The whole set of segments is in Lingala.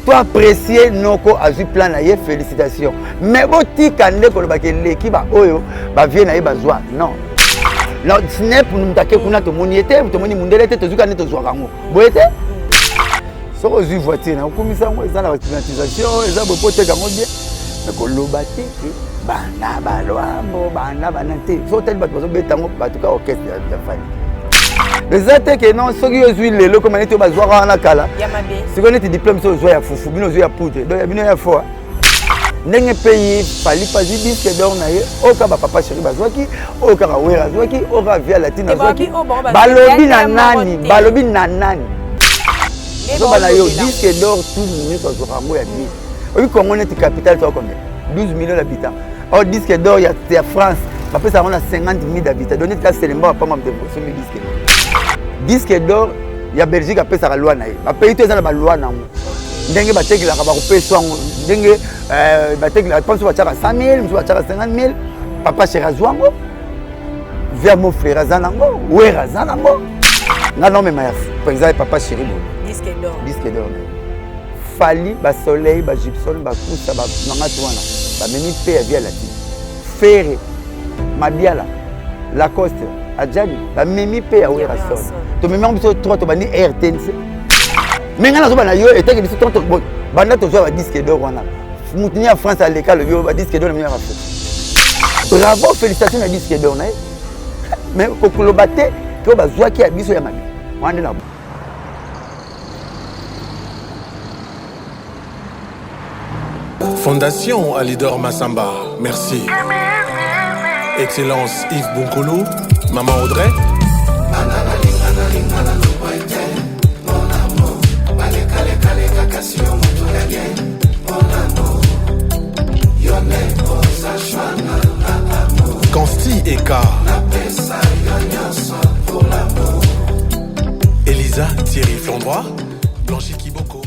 toi apprécier noko azu plan na ye félicitations mais botika ndeko lobaki leki ba oyo ba vie na ye bazwa non non snap nous mtake kuna to moni ete to moni mundele ete to zuka ne to zwa kango boyete so ozu voiture na komisa ngo eza na climatisation eza bopote kango bien mais ko lobati bana balwambo bana banate so tel bato bazo betango batuka orchestre ya fani les attaques que non soki ozu lelo comme neti bazwa kana kala c'est qu'on était diplôme so ozu ya fufu bino ozu ya poudre donc bino ya fort ndenge pays fali pazi disque d'or na ye oka ba papa chéri bazwaki oka ka wera zwaki oka via latine zwaki balobi na nani so bana yo disque d'or tout minutes au rango ya bi obi Congo net capital to combien 12 millions d'habitants au disque d'or ya France papa ça on a 50 000 d'habitants donné ta Selemba pas même de disque d'or ya Belgique après ça la loi na ye ba pays to za ba loi na ndenge batekela ka ba kopeswa ndenge batekela pense ba tshaka 100 000 mso ba tshaka 50 000 papa chéri zwango vers mon frère zanango wera zanango na non mais par exemple papa chéri disque d'or fali ba soleil ba gypsum ba kusa ba nangati wana ba memi pe ya via latine ferre mabiala Lacoste ajani ba memi pe ya wera sol to memi ambiso 3 to bani RTNC mais ngana zo bana yo eteke biso tonto banda to zo ba disque d'or wana mutini ya France à l'école yo ba disque d'or na meilleure Afrique bravo félicitations à disque d'or na mais kokolo baté ko ba zwaki ya biso ya mabi wande na Fondation Alidor Massamba, merci. Excellence Yves Bonkolo, Maman Audrey. Consti Eka. Elisa Thierry Flandroit, Blanchi Kiboko.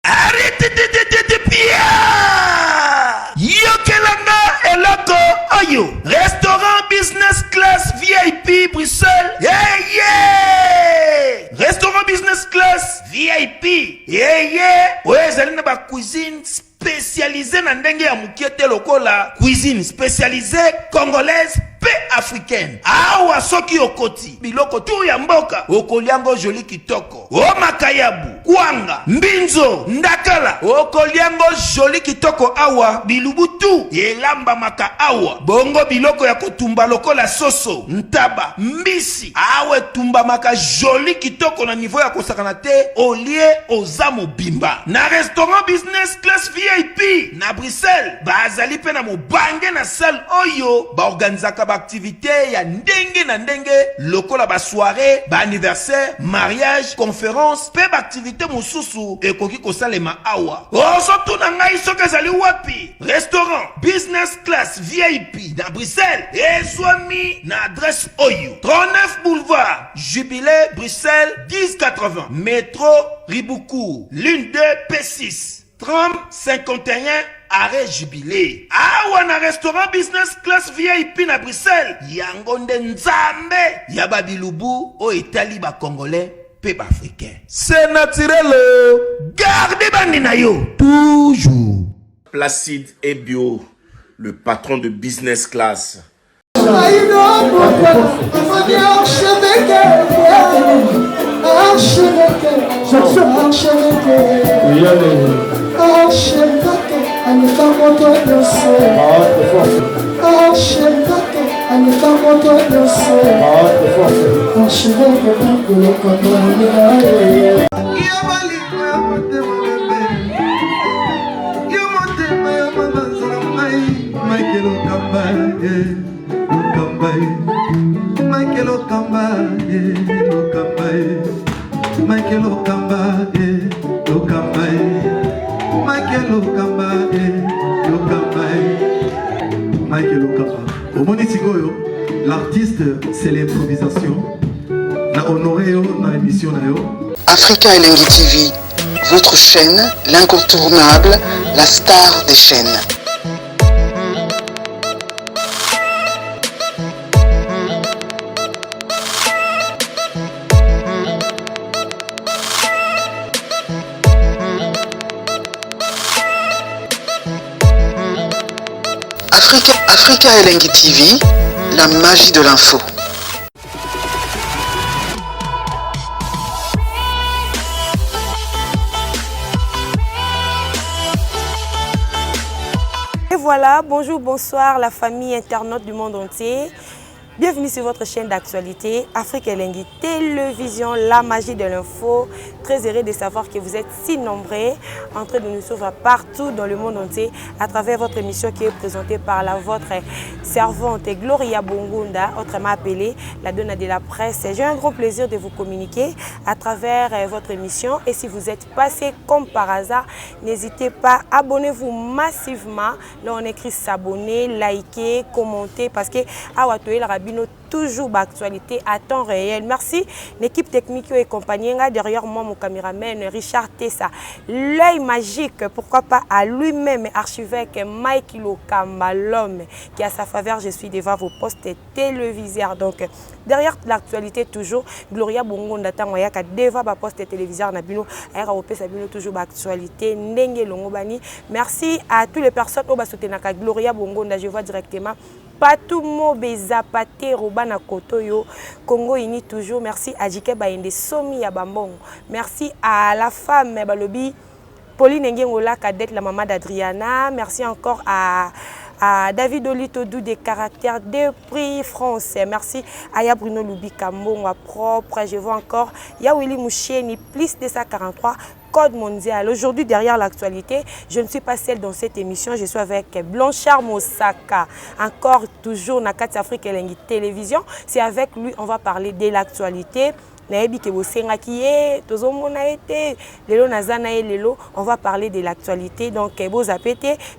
Arrêtez de Pierre! Yokelanga eloko oyo restaurant business class VIP Bruxelles. Yeah! Restaurant business class VIP. Yeah! Ouais, zali na ba cuisine spécialisée na ndenge ya mukiete lokola cuisine spécialisée congolaise pe africaine. Awa soki okoti biloko tu ya mboka okoliango joli kitoko o makayabu kwanga mbinzo ndakala okoliango joli kitoko awa bilubutu elamba maka awa bongo biloko ya kotumba lokola soso ntaba mbisi awe tumba maka joli kitoko na niveau ya kosakana te olie ozamo bimba na restaurant business class VIP na Bruxelles bazali pe na mobange na salle oyo ba organizaka ba activité ya ndenge na ndenge lokola ba soirée ba anniversaire mariage conférence pe ba activité mususu ekoki kosalema awa oso tuna ngai soki ezali wapi restaurant business class VIP na Bruxelles ezwami na adresse oyo 39 boulevard Jubilé Bruxelles 1080 métro Riboucourt l'une 2 P6 30 51 arrêt Jubilé. Awa na restaurant business class VIP na Bruxelles. Yango nde nzambe ya babilubu o Italie ba congolais pe ba africain. C'est naturel. Gardez bandi na yo toujours. Placide et Bio, le patron de business class. L'artiste, c'est l'improvisation. Na honoré na émission na yo. Africa Elengi TV, votre chaîne, l'incontournable, la star des chaînes. Africa Elengi TV, la magie de l'info. Et voilà, bonjour, bonsoir la famille internaute du monde entier. Bienvenue sur votre chaîne d'actualité, Afrique Elengi Télévision, la magie de l'info. Très heureux de savoir que vous êtes si nombreux en train de nous suivre partout dans le monde entier à travers votre émission qui est présentée par votre servante Gloria Bongunda, autrement appelée la Donna de la Presse. J'ai un grand plaisir de vous communiquer à travers votre émission. Et si vous êtes passé comme par hasard, n'hésitez pas, abonnez-vous massivement. Là, on écrit s'abonner, liker, commenter parce que la rabino toujours d'actualité à temps réel. Merci l'équipe technique et compagnie. Derrière moi, mon caméraman Richard Tessa. L'œil magique, pourquoi pas à lui-même, archivêque Mike Lokamba, l'homme qui a sa faveur. Je suis devant vos postes téléviseurs. Donc, derrière l'actualité, toujours, Gloria Bongonda Tangoyaka, devant ma poste téléviseur, Nabino, Aéropé Sabino, toujours d'actualité, Ndenge Longobani. Merci à toutes les personnes qui ont soutenu Gloria Bongonda. Je vois directement. Patou Mobeza Pate Robana Kotoyo Congo Ini toujours. Merci à Jike Baende Somi Yabambong. Merci à la femme Balobi Pauline Ngengola cadette la maman d'Adriana. Merci encore à David Olito Dou des caractères de prix français. Merci à Ya Bruno Loubi Kambonga propre. Je vois encore Yawili Moucheni plus de 143 Code mondial. Aujourd'hui, derrière l'actualité, je ne suis pas seule dans cette émission. Je suis avec Blanchard Mosaka. Encore toujours Nakati Afrique Elengi Télévision. C'est avec lui on va parler de l'actualité. On va parler de l'actualité. Donc,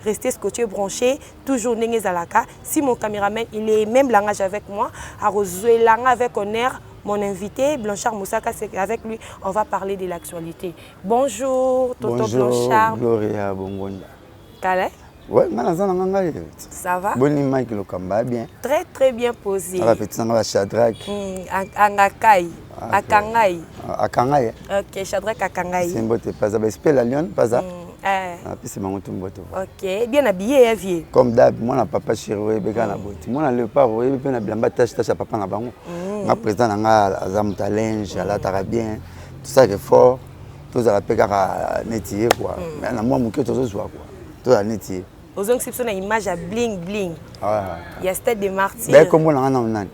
restez scotché, branché, toujours Nengezalaka. Si mon caméraman, il est même langage avec moi, à Rosuelanga avec honneur. Mon invité, Blanchard Moussaka, c'est avec lui, on va parler de l'actualité. Bonjour, Tonton Blanchard. Bonjour, Gloria Bongonda. Calais? Ouais, ça va? Bonne Mike Lokamba, bien. Très, très bien posé. Ça va, petit sang, Shadrach. Angakai. Akangai. Akangai. Ok, Shadrach Akangai. C'est un beau pas ça. C'est la Lyon, pas ça. C'est mon tout beau. Ok, bien habillé, vieux. Comme d'hab, moi, na papa chéri, béga na botte. Moi, na le pas, oui, bien na blamba tâche à papa na bango. Ma président na azam talinge, ala tarabien. Tout ça est fort. Tout ça rappelle qu'à netier quoi. Mais na moi, mon cœur tout ça quoi. Tout à netier. Aux gens qui sont une image à bling bling. Il y a stade de martyrs. Ben comme on a un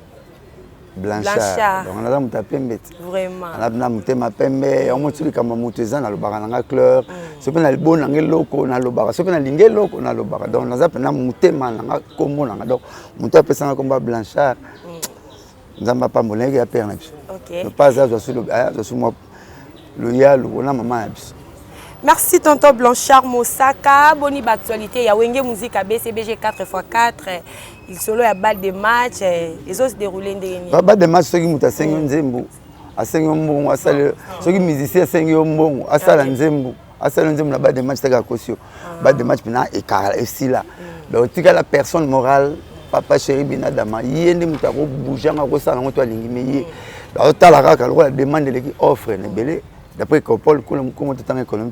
Blanchard. Donc on a un pembe. Vraiment. On a un thème pembe. On montre les camarades na le bar na couleur. Ce qu'on a le bon na loko na le bar. Ce qu'on a l'ingé loko na le bar. Donc on a un thème na comme on a donc on a personne comme Blanchard. Nous avons pas mon lègue à perdre. Ok. Pas ça je suis moi le yal on a maman. Merci Tonton Blanchard Mosaka. Boni actualité. Il y a Wenge Musique à BCBG 4x4. Il solo à balle de match. Les autres se déroulent en balle de match, ceux qui montent à 5 Nzembo. À 5 Nzembo. Ceux qui musiciens à 5 Nzembo. À Sala Nzembo. À Sala Nzembo, la balle de match, c'est à Kosio. Balle de match, et ici là. Donc, tu as la personne morale, papa chéri Binadama. Il y a des gens qui bougent, qui sont en train de se donc, tu as la demande de l'équipe offre. D'après Copol, comment tu as économie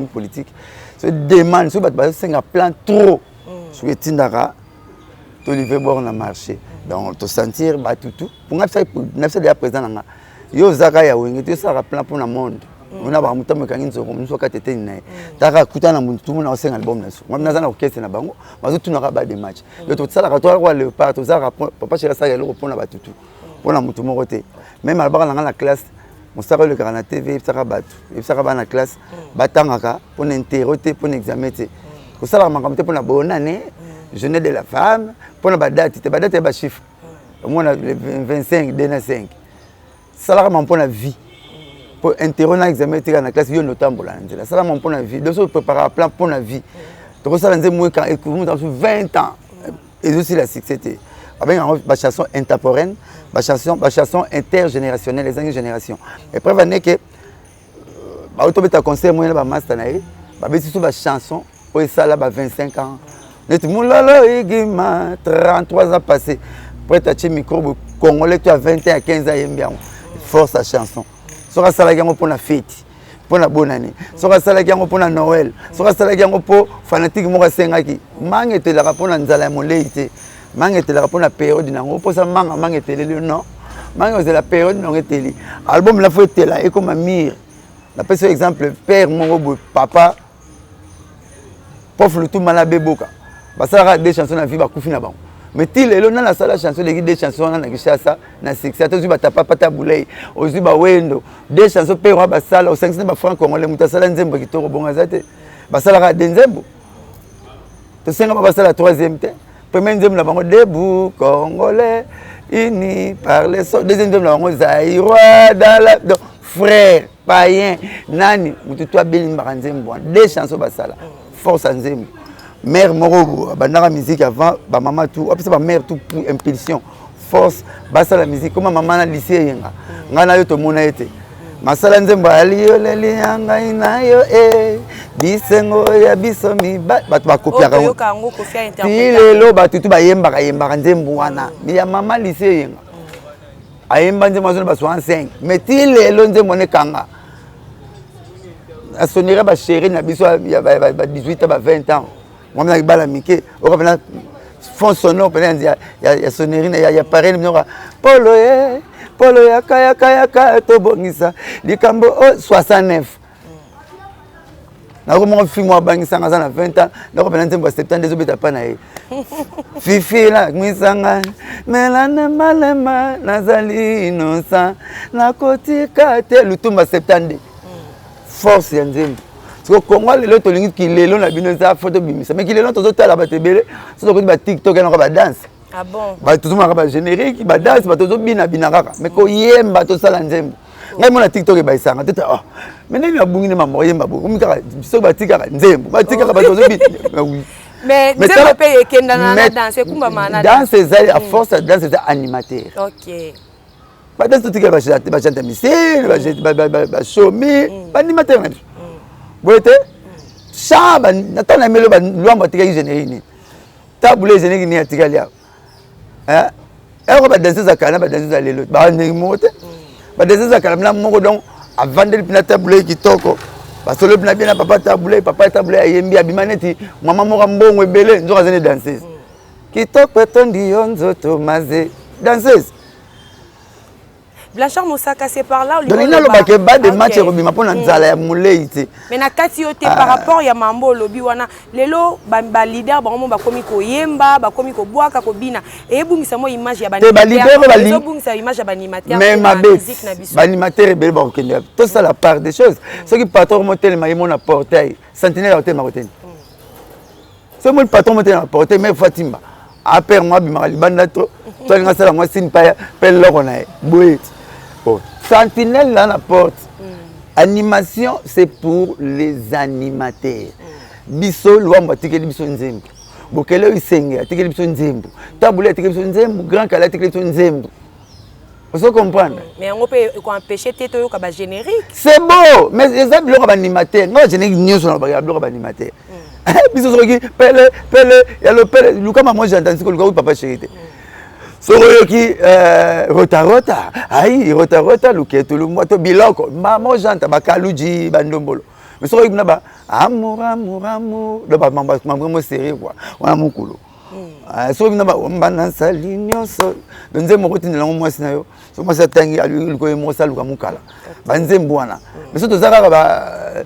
politique, se demande, c'est un plan trop. Sur le Tindara, Olivier Borne a marché. Donc, tu sentir tout. Pour nous, c'est déjà présent. Yo Zaka ya wenge, tu sais, un plan pour le monde. On a un peu de temps, on a été né. Tu as écouté tout le monde a un album. Moi, je suis un orchestre, mais tu n'as pas de match. Tu sais, le part, tu sais, papa, je suis là pour la tout. Pour la mouton, même à la classe. On s'arrête le grand TV, il s'arrête battu, il s'arrête dans la classe, batanga pour interroger, pour examiner. On s'arrête pour la bonne année, jeunesse de la femme, pour la date, c'est un chiffre. Moi, on a 25, 25. Salaire pour la vie. Pour interroger l'examen dans la classe, il y a notamment pour la vie. Salaire pour la vie. Donc, on prépare un plan pour la vie. Donc, ça, c'est moi quand on a 20 ans. Et aussi la succès. Avec une chanson intemporelle, une chanson intergénérationnelle, les années générations. Et preuve est que, si tu as conseillé, moi, je master, si tu as une chanson, où ça là 25 ans. Tu as 33 ans passés. Après, tu as un micro congolais, tu as 20 ans, 15 ans, il force sa chanson. Tu as ça pour la fête. pour la bonne année. Soka sala ki yango pour la Noël. Soka sala ki yango pour fanatique mo ka sengaki. Mange te la pour na nzala mo leite. Mange te la pour na période nango pour ça mange te le non. Mange c'est la période non teli. Album la faut te la et comme mire. La par exemple père mon papa pauvre le tout malabé boka. Ba ça des chansons na vie ba kufi na bango. Mais il est là dans la salle chanson des chansons na kishasa na succès to zuba ta papa ta boulay ozuba wendo des chansons père ba sala au 500 ba franc congolais mutasala nzembo kitoko bonga zate ba sala ka nzembo to senga ba sala troisième te premier nzembo na bango debout congolais unis par les sons deuxième nzembo na bango zaïrois dans la donc frère païen nani mututu abelimba nzembo des chansons ba sala force nzembo. Mère moro bandara musique avant ba maman tout après ba mère tout pour impulsion force basa la musique comme maman na lycée yenga ngana yo to mona ete masala nzembo aliyo leli yanga inayo bisengo ya bisomi ba ba kopia ka ngo lelo ba tutu ba yemba ka nzembo wana mi ya maman lycée yenga ayemba nzembo zo ba 65 mais lelo nzembo ne kanga asonira ba chérie na biso ya ba 18 ba 20 ans. Moi, je suis un fond sonore, il y a sonnerie, il y a pareil, Polo, Kaya, Tobongisa, Likambo, 69. Je suis un film, 20 ans, je suis un septembre, Fifi, là, Misanga, Melane, Malema, Nazali, Innocent, Nakotika, Lutumba, septembre. Force, Yanzim. Au Congo, les autres qui les longs la binoza photo bimisa mais qui les longs tous autres la batebele sur le TikTok et on va danse. Ah bon? Bah tout le monde va générique, bah danse, bah tout bina binaraka. Mais ko yemba to sala nzembo. Ngai mona TikTok e baisanga tete oh. Mais nani abungine mama yemba bo. Kumika so batika nzembo. Batika ba to bina. Oui. Mais nzembo pe ekenda na danse kumba mana. Danse c'est à force danse c'est animateur. OK. Ba danse to tika ba chante misile, ba shomi, ba animateur. Vous voyez, ça, n'attends pas le loin de la générie. Tabou générie ni atigalia. Hein? Elle va danser à Canada, va danser à l'élo. Bah, on est monté. Va danser à Canada, mon donc, avant de le tabouler qui toko. Parce que le bien papa tabouler à Yembi, à Bimaneti, maman Morambo, Belé, nous allons danser. Qui toko, ton dion, zotomazé, danseuse. Blanchard Moussaka, c'est par là où il y a des matchs qui mais na kati yote par rapport ya mambo lobi wana lelo ba leader ba ba komi ko yemba ba komi ko boaka ko bina e bungisa mo image ya ba leader bungisa image ya ba animateur mais ma musique na biso ba animateur be ba kokende tout ça la part des choses ce qui patron motel ma yemo na portail centenaire hotel maroten c'est moi le patron motel na portail mais Fatima après moi bi ma libanda to nga sala moi sin pa pel loko na boy. Sentinelle dans la porte. Animation, c'est pour les animateurs. Biso, l'ouamba, tikeli biso nzembo. Bokele isenge, tikeli biso nzembo. Taboulé, tikeli biso nzembo. Grand Kala, tikeli biso nzembo. Vous comprenez? Mais on peut empêcher tes toyo comme générique. C'est beau, mais les amis, l'ouamba animateur. Non, générique, nous sommes l'ouamba animateur. Biso, pele, il y a le pele. Lucas, moi, j'ai entendu que le gars, papa chéri. Soroyoki rota aïe rota luketo le moto biloko maman janta bakaluji bandombolo mais soroyoki na ba amour do ba mambo sérieux quoi wana mukulu soroyoki na ba mbana salinyo so donze mokoti na moi sinayo so moi satangi ali ko mo saluka mukala banze mbwana mais so to zaka ba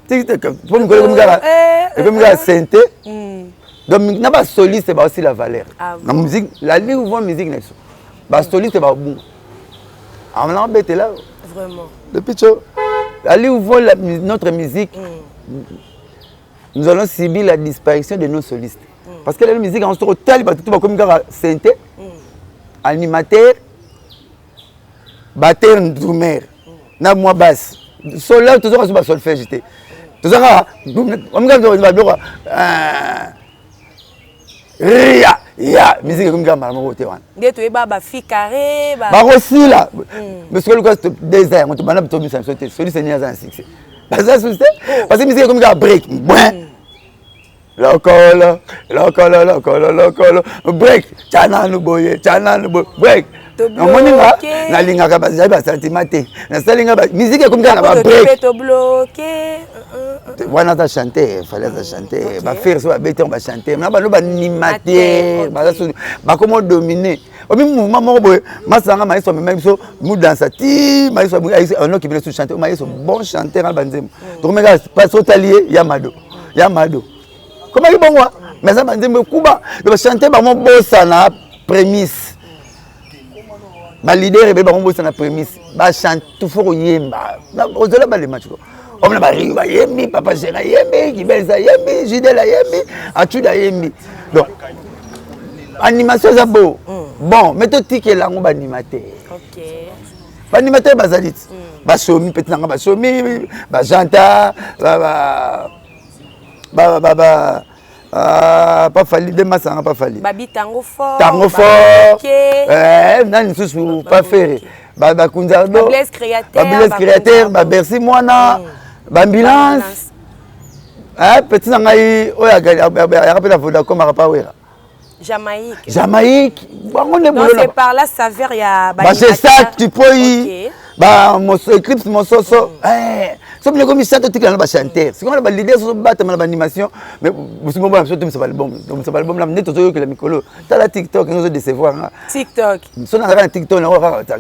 tiktok pour nous comme gars santé. Donc, il y a soliste, c'est aussi la valeur. La musique, la livre musique, la soliste, c'est bon. On a embêté là. Vraiment. Depuis que la livre notre musique, nous allons subir la disparition de nos solistes. Parce que la musique, on se retrouve tout comme synthé, animateur, batteur, drummer, na moi basse. Solaire, tout ça, c'est solfège. Tout ça, on va ya musique comme gamba mo te wana ndeto eba fi carré ba aussi là parce que le cas désert on te bana to mission sauter celui c'est nia za succès parce que musique comme gamba break lokolo break chana no boye break omoninga nalingaka bazali basentiment te nasalinga musique ekomika na babreak wana aza chanter fallait aza chanter bafaire so babete bachanter na bano baanimateur bakoma dominer omi mouvement moko boye masanga maïso amema biso mudansa ti maïso onoki bino so chanter maïso bon chanteur na banzembo tokomeka passe otalier Yamado comment il bon mais ça banzembo kuba le chanter bango bosana prémisse ba leader ebe bango bosana prémisse ba chante tout faut yemba ozola ba le match ko on ba ri ba yembi papa Gérard yembi Kibelza yembi Jidela yembi Atuda yembi donc animation ça beau bon mais tout ticket là on ba animateur OK ba animateur bazalit ba somi petit nanga ba somi ba janta ba pas fallu de masanga pas fallu babi tango fort nani susu pas faire ba kunza do Blaise créateur ba Bercy mwana ba ambulance petit nanga o ya rappela Vodacom pas wera Jamaïque bango ne donc c'est par là ça vers ya ba c'est ça tu peux y ba mo Eclipse mo soso so bien comme ça tout que ba chanter c'est comme ba leader so battre na ba animation mais vous mo ba so tout ça va album donc ça va album là net to yo que la mikolo ta la TikTok nous décevoir TikTok so na ka TikTok na wa ta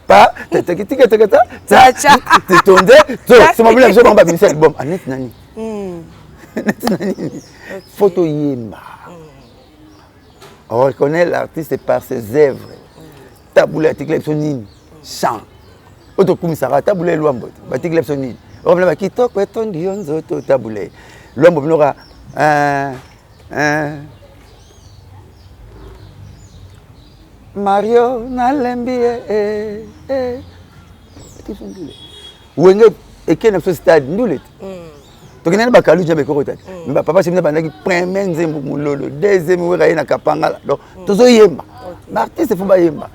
pas ta tonde so c'est mo bien so ba ministère album net nani photo yemba on reconnaît l'artiste par ses œuvres taboula article sonine chant auto kumisara taboula luambo article sonine on va kitoko etondi yonzo to taboula luambo binoka Mario nalembi wenge ekena so stade ndulet tokena ba kalu jabe ko tati mba papa simna bandaki premier nzembo mulolo deuxième wera ina kapanga donc tozo yemba l'artiste faut ba yemba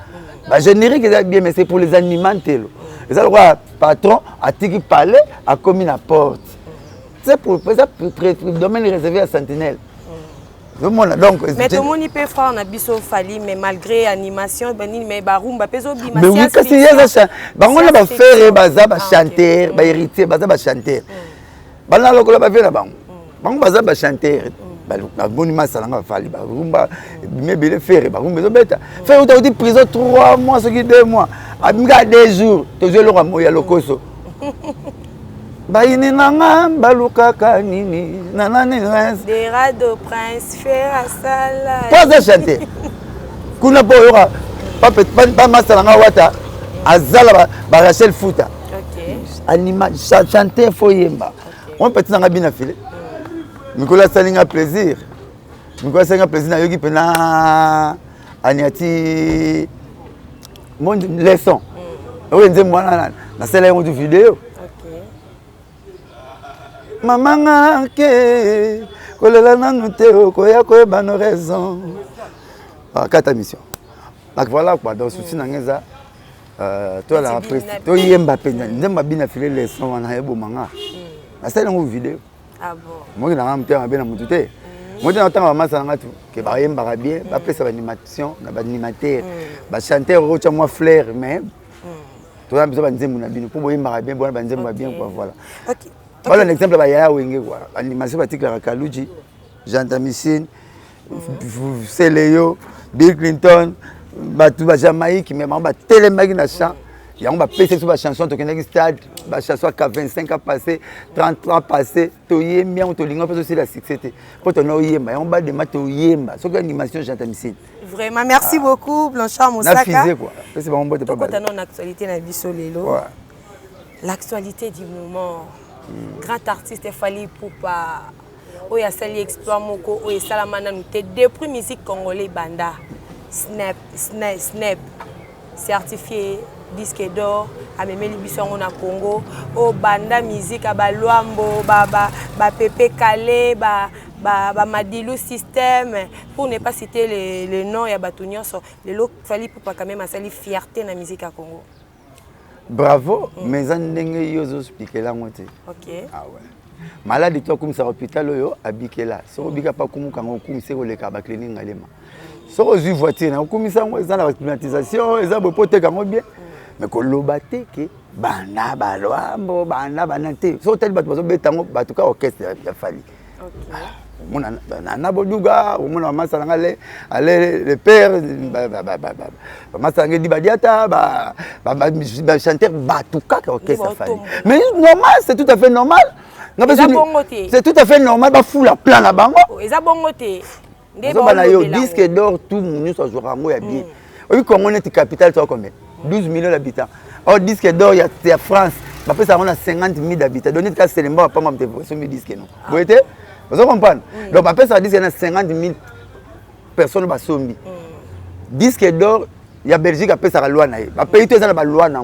ba générique est bien mais c'est pour les animateurs les alors patron a tiki parler a commis la porte c'est pour ça domaine réservé à Sentinelle donc mais tout le monde peut faire na biso fali mais malgré animation bani mais barumba peso bima mais oui kasi yeza bango na ba faire baza ba chanteur ba héritier baza ba chanteur bana lokola ba vela bango baza ba chanteur ba boni masalanga fali ba rumba mais bele faire ba rumba zo beta faire uta uti prison 3 mois ce qui 2 mois abinga 2 jours tozo loka moya lokoso Baini nanga baluka kanini nanani des rado prince faire sala pas chanter kuna boyora pas masalanga wata azala ba Rachel Fouta OK anima chanter foyemba on petit nanga bina filé Nicolas salinga plaisir na yogi pena aniati mon leçon o nze mwana na sala yo du vidéo Maman ke kolela nanu te koya koyeba no raison kata mission donc voilà quoi donc souci na ngeza toi la après to yemba penza ndemba bina filé leçon wana yebo manga asala ngo vidéo ah bon moi na ngamte ma bena mutu te moi na tanga mama nga tu ke ba yemba bien ba pesa ba animation na ba animateur ba chanteur rocha moi fleur mais toi na biso ba nzembo na bino pour boyemba bien bona ba nzembo bien quoi voilà OK voilà un exemple ba ya wenge quoi animation batikla ka Kaluji Jean Damisine Célio Bill Clinton batu ba Jamaïque mais ba telemaki na chant yango ba pesa sur ba chanson to kenaki stade ba chanson ka 25 ans passé 30 ans passé to yemba on to linga parce que la succès pour to no yemba yango ba de ma to yemba so que animation Jean Damisine vraiment merci beaucoup Blanchard Moussaka na fusée quoi c'est bon bote pas quand on actualité na biso lelo l'actualité du moment grand artiste Fally Ipupa oya sali exploit moko oya salamana nous te depuis musique congolais banda snap certifié disque d'or a même l'émission on a Congo o banda musique ba Luambo ba Pepe Kale ba Madilu système pour ne pas citer les noms ya batunyo so le Fally Ipupa quand même a sali fierté na musique à Congo Bravo, mais ça ndenge yozo expliquer la moitié. OK. Ah ouais. Malade toi comme ça hôpital yo abikela. So bika pa kumu kango kumise ko leka ba clinique ngalema. So ozu voiture na kumisa ngo za la climatisation, eza bopote kango bien. Mais ko lobate ke bana balwambo bana banate. So tel bato bazo betango batuka orchestre ya fali. OK. Mona na boduga mona masala ngale ale le père masala ngedi badiata ba chanteur batuka orchestre fali. Mais normal, c'est tout à fait normal. C'est tout à fait normal ba fou la plan na bango. Eza bongote. Ndeba yo disque d'or tout monde soit jouera ngo ya bien. Oui Congo net capital soit combien 12 millions d'habitants. Or disque d'or il y a France, ba peut ça on a 50 000 d'habitants. Donc cas c'est pas me sur mes disques non. Vous voyez? Vous comprenez? Donc ba peut ça dit qu'il y a 50 000 personnes ba sombi. Disque d'or il y a Belgique a peut ça la loi na. Ba pays tout ça la loi na.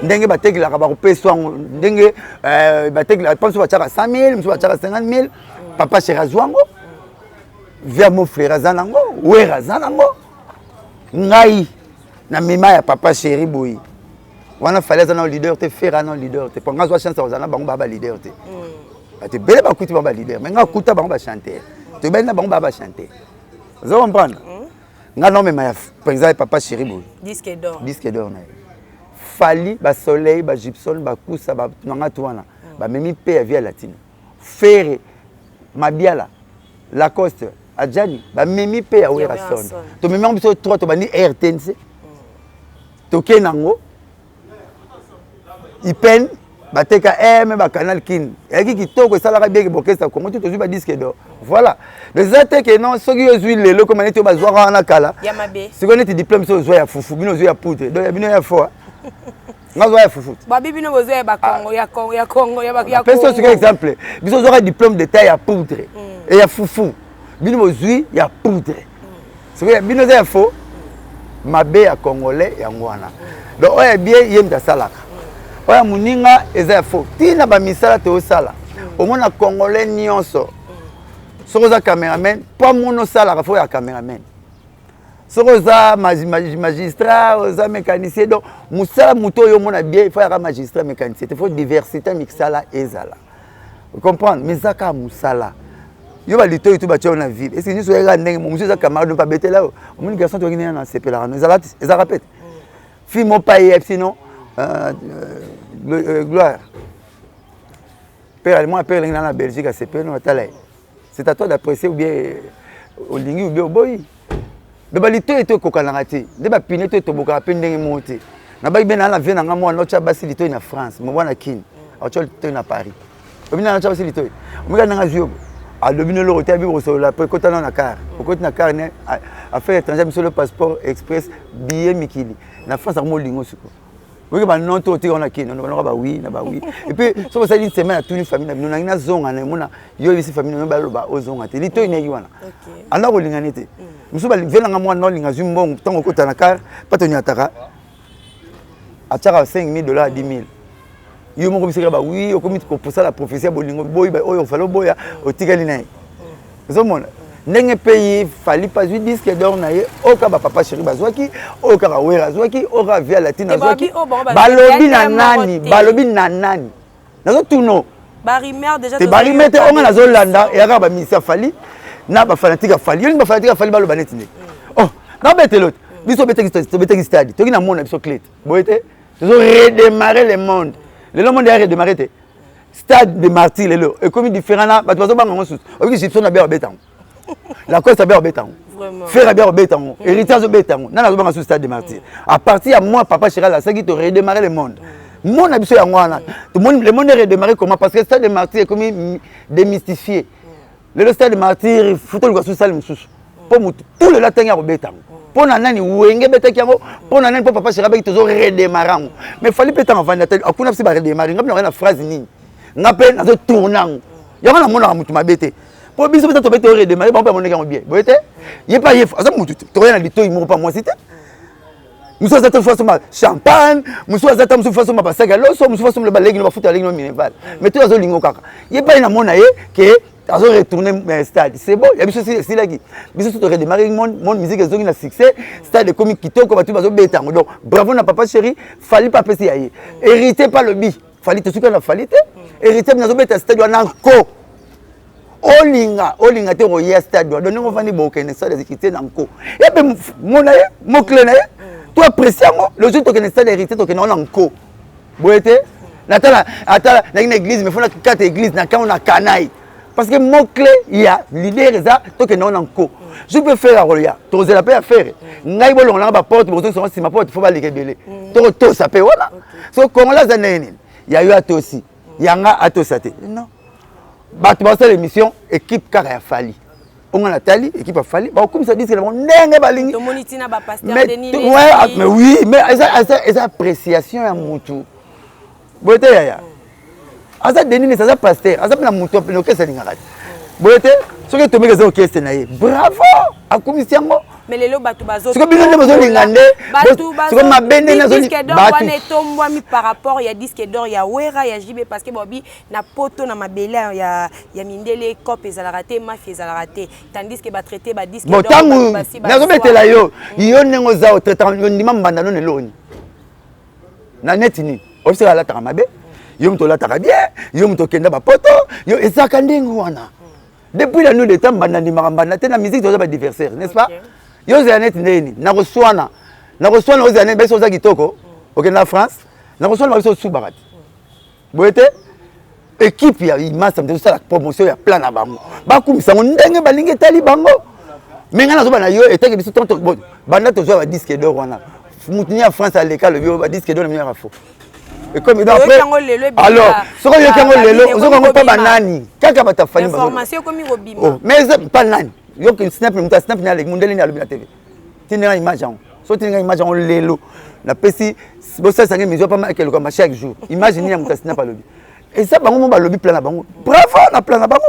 Ndenge batekela ka ba kopeswa ndenge batekela pense ba tshaka 100 000, mso ba tshaka 50 000. Papa Cherazwango vers mon frère Azanango, ouais Azanango. Ngai na mima ya papa chéri boy. Wana fallait un leader te faire un leader te ponga zo chance ozana bango baba leader te. Ate bele ba kuti baba leader, mais nga kuta bango ba chanter. Te bele na bango baba chanter. Vous comprenez? Nga non mais par exemple papa chéri boy. Disque d'or. Disque d'or na. Fali ba soleil ba gypsum ba kusa ba nanga tuana. Ba memi pe via latine. Ferre Mabiala Lacoste Adjani ba memi pe ya Werason. To memi on biso 3 to bani RTNC. To kenango. Ipen bateka M ba canal kin. Eki kitoko sala ka bien orchestre Congo to zu ba disque d'or. Voilà. Les attaques que non soki ozui lelo comme neti ba zwara na kala. Yamabe. Siko neti diplôme so zo ya fufu bino zo ya poudre. Donc ya bino ya fo. Ngazo ya fufu. Ba bibi no bozo ya ba Congo ya Congo ya ba ya Congo. Personne sur exemple. Biso zo diplôme de taille à poudre. Et ya fufu. Bino bozui ya poudre. Siko ya bino za ya fo. Mabe ya congolais ya ngwana. Donc oya bien yemta salaka. Oya muninga eza ya fo. Tina ba misala te osala. Omona congolais nyonso. Soko za cameraman, pas mono salaka fo ya cameraman. Soko za magistrat, za mécanicien donc musala muto yo mona bien, il faut ya magistrat mécanicien, il faut diversité mixala ezala. Vous comprenez? Mais ça ka musala. Yo ba lito itu ba tio na ville. Est-ce que nous soyons ndenge mo muso za camarade pas bete là. Mon garçon to ngina na sepela na ezala eza répète. Fi mo pa yep sinon gloire. Père moi père ngina na Belgique a sepela no tala. C'est à toi d'apprécier ou bien au lingi ou bien au boy. De balito eto kokanangati. De ba pineto to boka pendenge monter. Na ba bien na vie na nga mo na cha basilito na France, mo wana kin. A cha to na Paris. Obina na cha basilito. Mo ga na zio. A dominer le hôtel bi so la pe kota na car. Au côté na car ne affaire étrangère sur le passeport express billet mikili. Na France mo lingo suko. Oui ba non to ti on a kin. On ba oui, na ba oui. Et puis so ça une semaine à toute une famille na na zonga na mona yo bisi famille na ba lo ba ozonga te. Lito ine yiwana. OK. Ana ko linganete. Musuba venanga mwa no linga zumbongo tango kota na car patoni ataka ataka $5,000 à 10,000 yo moko bisika ba oui okomi ko posa la prophétie bolingo boy ba oyo falo boya otikali nayi zomona ndenge pays fali pas 8 disques d'or na ye oka ba papa chéri bazwaki oka ka wera zwaki oka via latine zwaki balobi na nani nazo tuno barimer déjà te barimer te onga nazo landa ya ka ba misa fali na ba fanatique fali yo ni ba fanatique fali balo baneti ne oh na bete l'autre biso bete stade to kina mona biso clé boyete to redémarrer le monde monde a redémarré te stade de martyr lelo et comme différent na ba to ba ngongo sus o ki gypsum na be obetango la cause ta be obetango vraiment faire be obetango héritage obetango na na ba ngongo stade de martyr à partir à moi papa chéral la ça qui te redémarrer le monde mon abiso ya ngwana tout le monde est redémarré comment parce que stade de martyr est comme démystifié. Le stade de martyr, il faut que le gars soit pour tout le latin à Robetango. Pour nani wenge betakiango, pour nani pour papa Chirabe qui toujours redémarrant. Mais fallait peut-être avant d'attendre. Akuna si ba redémarrer, ngapna na phrase ni. Ngape na zo tournant. Yanga na mona mutu mabete. Pour biso peut-être bete redémarrer, ba mon nega bien. Boyete? Yé pas yé, aza mutu. To rien na lito imo pas moi cité. Muso azata façon champagne, muso azata muso façon ba saga loso, muso façon le balegi no ba futa legi no mineval. Mais tout azo lingo kaka. Yé pas na mona ye que à retourner stade. C'est bon, il y a des choses ici là qui. Mais surtout redémarrer mon musique et zone succès, stade de comique qui toque, tu vas bêta. Donc bravo na papa chéri, fallait pas passer ailleurs. Hérité pas le bi, fallait te souka na fallait. Hérité na zo bêta stade na encore. Olinga te roya stade donc on va ni bokene ça des équipes na encore. Et ben mon clé na toi apprécier le jour que stade hérité to que na encore. Boete natala atala na une église mais faut na quatre églises na quand on a canaille. Parce que mon clé, il y a l'idée de ça, donc non encore. Je peux faire un rôle, tu as la paix à faire. Ngai bolo on a ma porte, mais on si ma porte, il faut pas les révéler. Tout ça peut voilà. So quand là il y a eu à toi aussi, il y a un à toi ça non. Bah tu vas faire l'émission équipe car a fallu. On a tali équipe a fallu. Bah comme ça dit que le monde n'est pas balingi. Mais oui, mais esa appréciation à mon tour. Bote ya. Asa Denis ça pasteur, asa na muto pe noke ça lingara. Boyete, ce que tu me gazon orchestre naie. Bravo à commission. Mais les batu bazo. Ce que bino ne besoin lingande. Ce que ma benne na zone batu. Tombwa mi par rapport il y a disque d'or, il y a Wera, il y a JB parce que Bobby na poto na mabele il y a Mindele cop ezala raté, mafia ezala raté. Tandis que ba traité ba disque d'or. Botangu. Na zo betela yo. Yo nengo za traitant yo ndima mbanda no neloni. Na netini. Ofisi ala ta mabe. Yo mto la bien, yo mto kenda ba poto, yo ezaka ndingo wana. Depuis la nuit de temps bandani marambana te na musique toza ba diversaire, n'est-ce pas? Yo zanet ndeni, na reçoana aux zanet beso za kitoko, OK na France, na reçoana beso subarat. Boete équipe ya imasa mte ça la promotion ya plan na bango. Ba kumisa ndenge balingi tali bango. Menga na zo bana yo eteke biso tonto banda tozo ba disque d'or wana. Mutini ya France à l'école le ba disque d'or na meilleur faux. Et comme après alors ce qu'on y a lelo on se pas banani kaka bata fani information comme robima mais pas nani yo que snap muta snap na le mundele na la TV tinga image on so tinga image on lelo na pesi bo ça ça ngi pas mal quelque comme chaque jour imagine ya muta snap alobi et ça bango ba lobi plan na bango bravo na plan na bango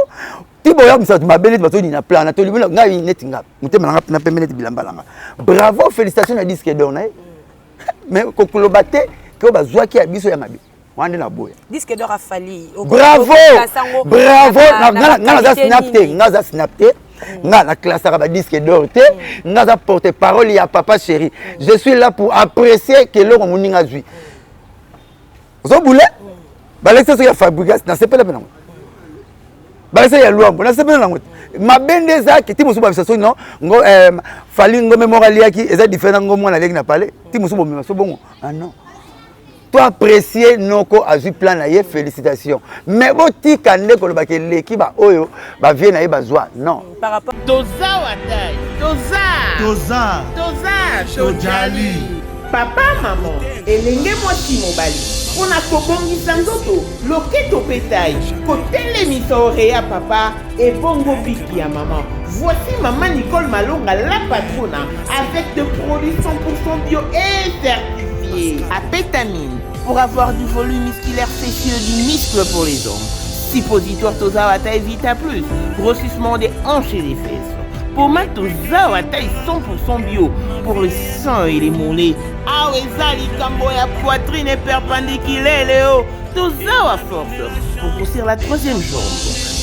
tibo ya msa ma belle bato ni na plan na to libi na netinga mutema na na pemene bilamba langa bravo félicitations à disque d'or na mais kokolo baté que bazwa ki abiso ya mabi wande na boya disque d'or a fallu bravo nga za snapte nga na classe ba disque d'or te nga za porte parole ya papa chéri je suis là pour apprécier que l'or moninga zui zo boule ba l'excès ya fabrication na sepela pena ba c'est ya luambo na sepela na ngote mabende za ki timusu ba bisaso non ngo fali ngo mémoire ya ki eza différent ngo mwana leki na parler timusu bo mema so bongo ah non. Toi apprécier noko azu plan na ye félicitations mais boti kande ko lobake leki ba oyo ba vie na ye bazwa non par rapport toza watai toza tojali papa maman elenge mwasi mobali mpona kobongisa nzoto loketo petai kotelemisa oreya papa ebongo biki ya maman. Voici maman Nicole Malonga la patronne avec des produits 100% bio et certifiés à pétamine pour avoir du volume musculaire spécieux du muscle pour les hommes. Suppositoire Toza taille Vita Plus, grossissement des hanches et des fesses. Pommade Toza taille 100% bio pour le sang et les mollets. Ah ouais, Zali Kamboya poitrine et perpendiculaire Léo. Toza à force pour grossir la troisième jambe.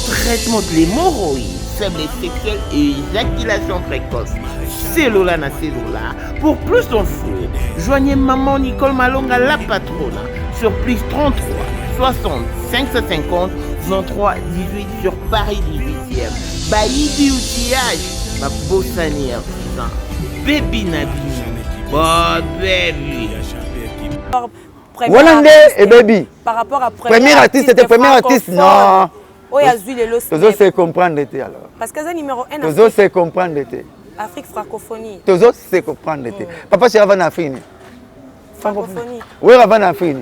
Traitement de l'hémorroïde, faiblesse sexuelle et éjaculation précoce. Cellula na cellula. Pour plus d'infos, joignez maman Nicole Malonga la patronne sur plus 33 60 550 23 18 sur Paris 18e. Bailli du outillage, ma bossanière, baby Nabi, oh baby. Voilà et baby. Par rapport à premier artiste, c'était premier artiste, non. Oh, il y a Zui le lot. Toujours c'est comprendre l'été alors. Parce que c'est numéro 1. Toujours c'est comprendre l'été. Afrique francophonie. Toujours c'est comprendre l'été. Papa c'est avant Afrique. Francophonie. Oui, avant Afrique.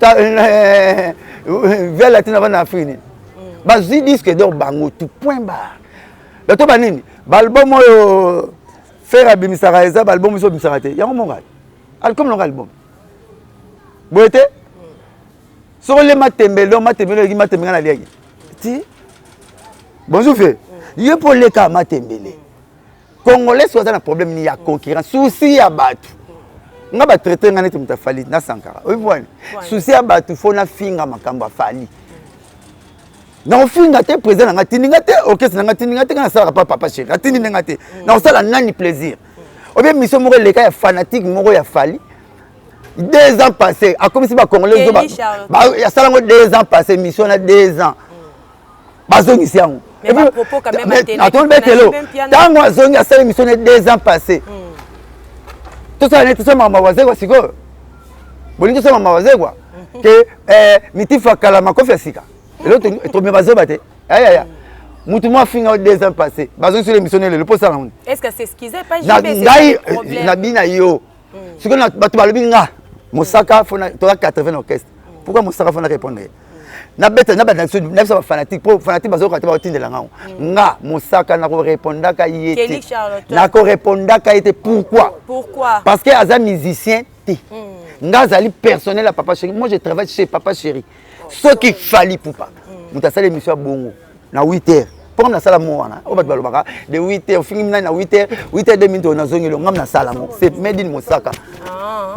Vers la tine avant Afrique. Bah Zui disque d'or bango tout point barre. Le to banini. L'album faire abimisara eza album so bimisarate. Ya mon gars. Album long album. Boete. Sur les matembelo qui matembela na liagi. Ti. Bonjour fait. Yé pour les cas matembele. Congolais soit un problème ni ya concurrence. Souci ya batu. Nga ba traiter ngane tu mtafali na Sankara. Oui voilà. Souci ya batu fo na finga makamba fali. na finga te président nga tininga te orchestre nga tininga te kana sala papa chéri atininga te na sala nani plaisir obé mission moko les cas fanatique moko ya fali 2 ans passés a comme si ba congolais ba ya sala ngo 2 ans passés mission na 2 ans bazongi siango mais à propos quand même attends betelo tango azongi asala mission na 2 ans passés tout ça net tout ça mama wazé kwa siko bolingo ça mama wazé kwa que mitifa kala makofi asika l'autre tombé bazoba te aya mutu mo finga 2 ans passés bazongi sur l'émission le posa na est-ce que c'est excusé pas ngai na bina yo siko na batu balobi nga Mosaka fona toka 80 orchestre pourquoi Mosaka fona répondre na beta na bata na sa fanatique pour fanatique bazoka te ba tindela nga nga Mosaka na ko répondre ka yete na ko répondre ka yete pourquoi parce que aza musicien te nga zali personnel à papa chéri moi je travaille chez papa chéri ce qui fallait pour pas muta sala émission bongo na 8h pour na sala mo wana o bat balobaka de 8h fini na 8h 8h 2 minutes na zongelo ngam na sala mo c'est made in Mosaka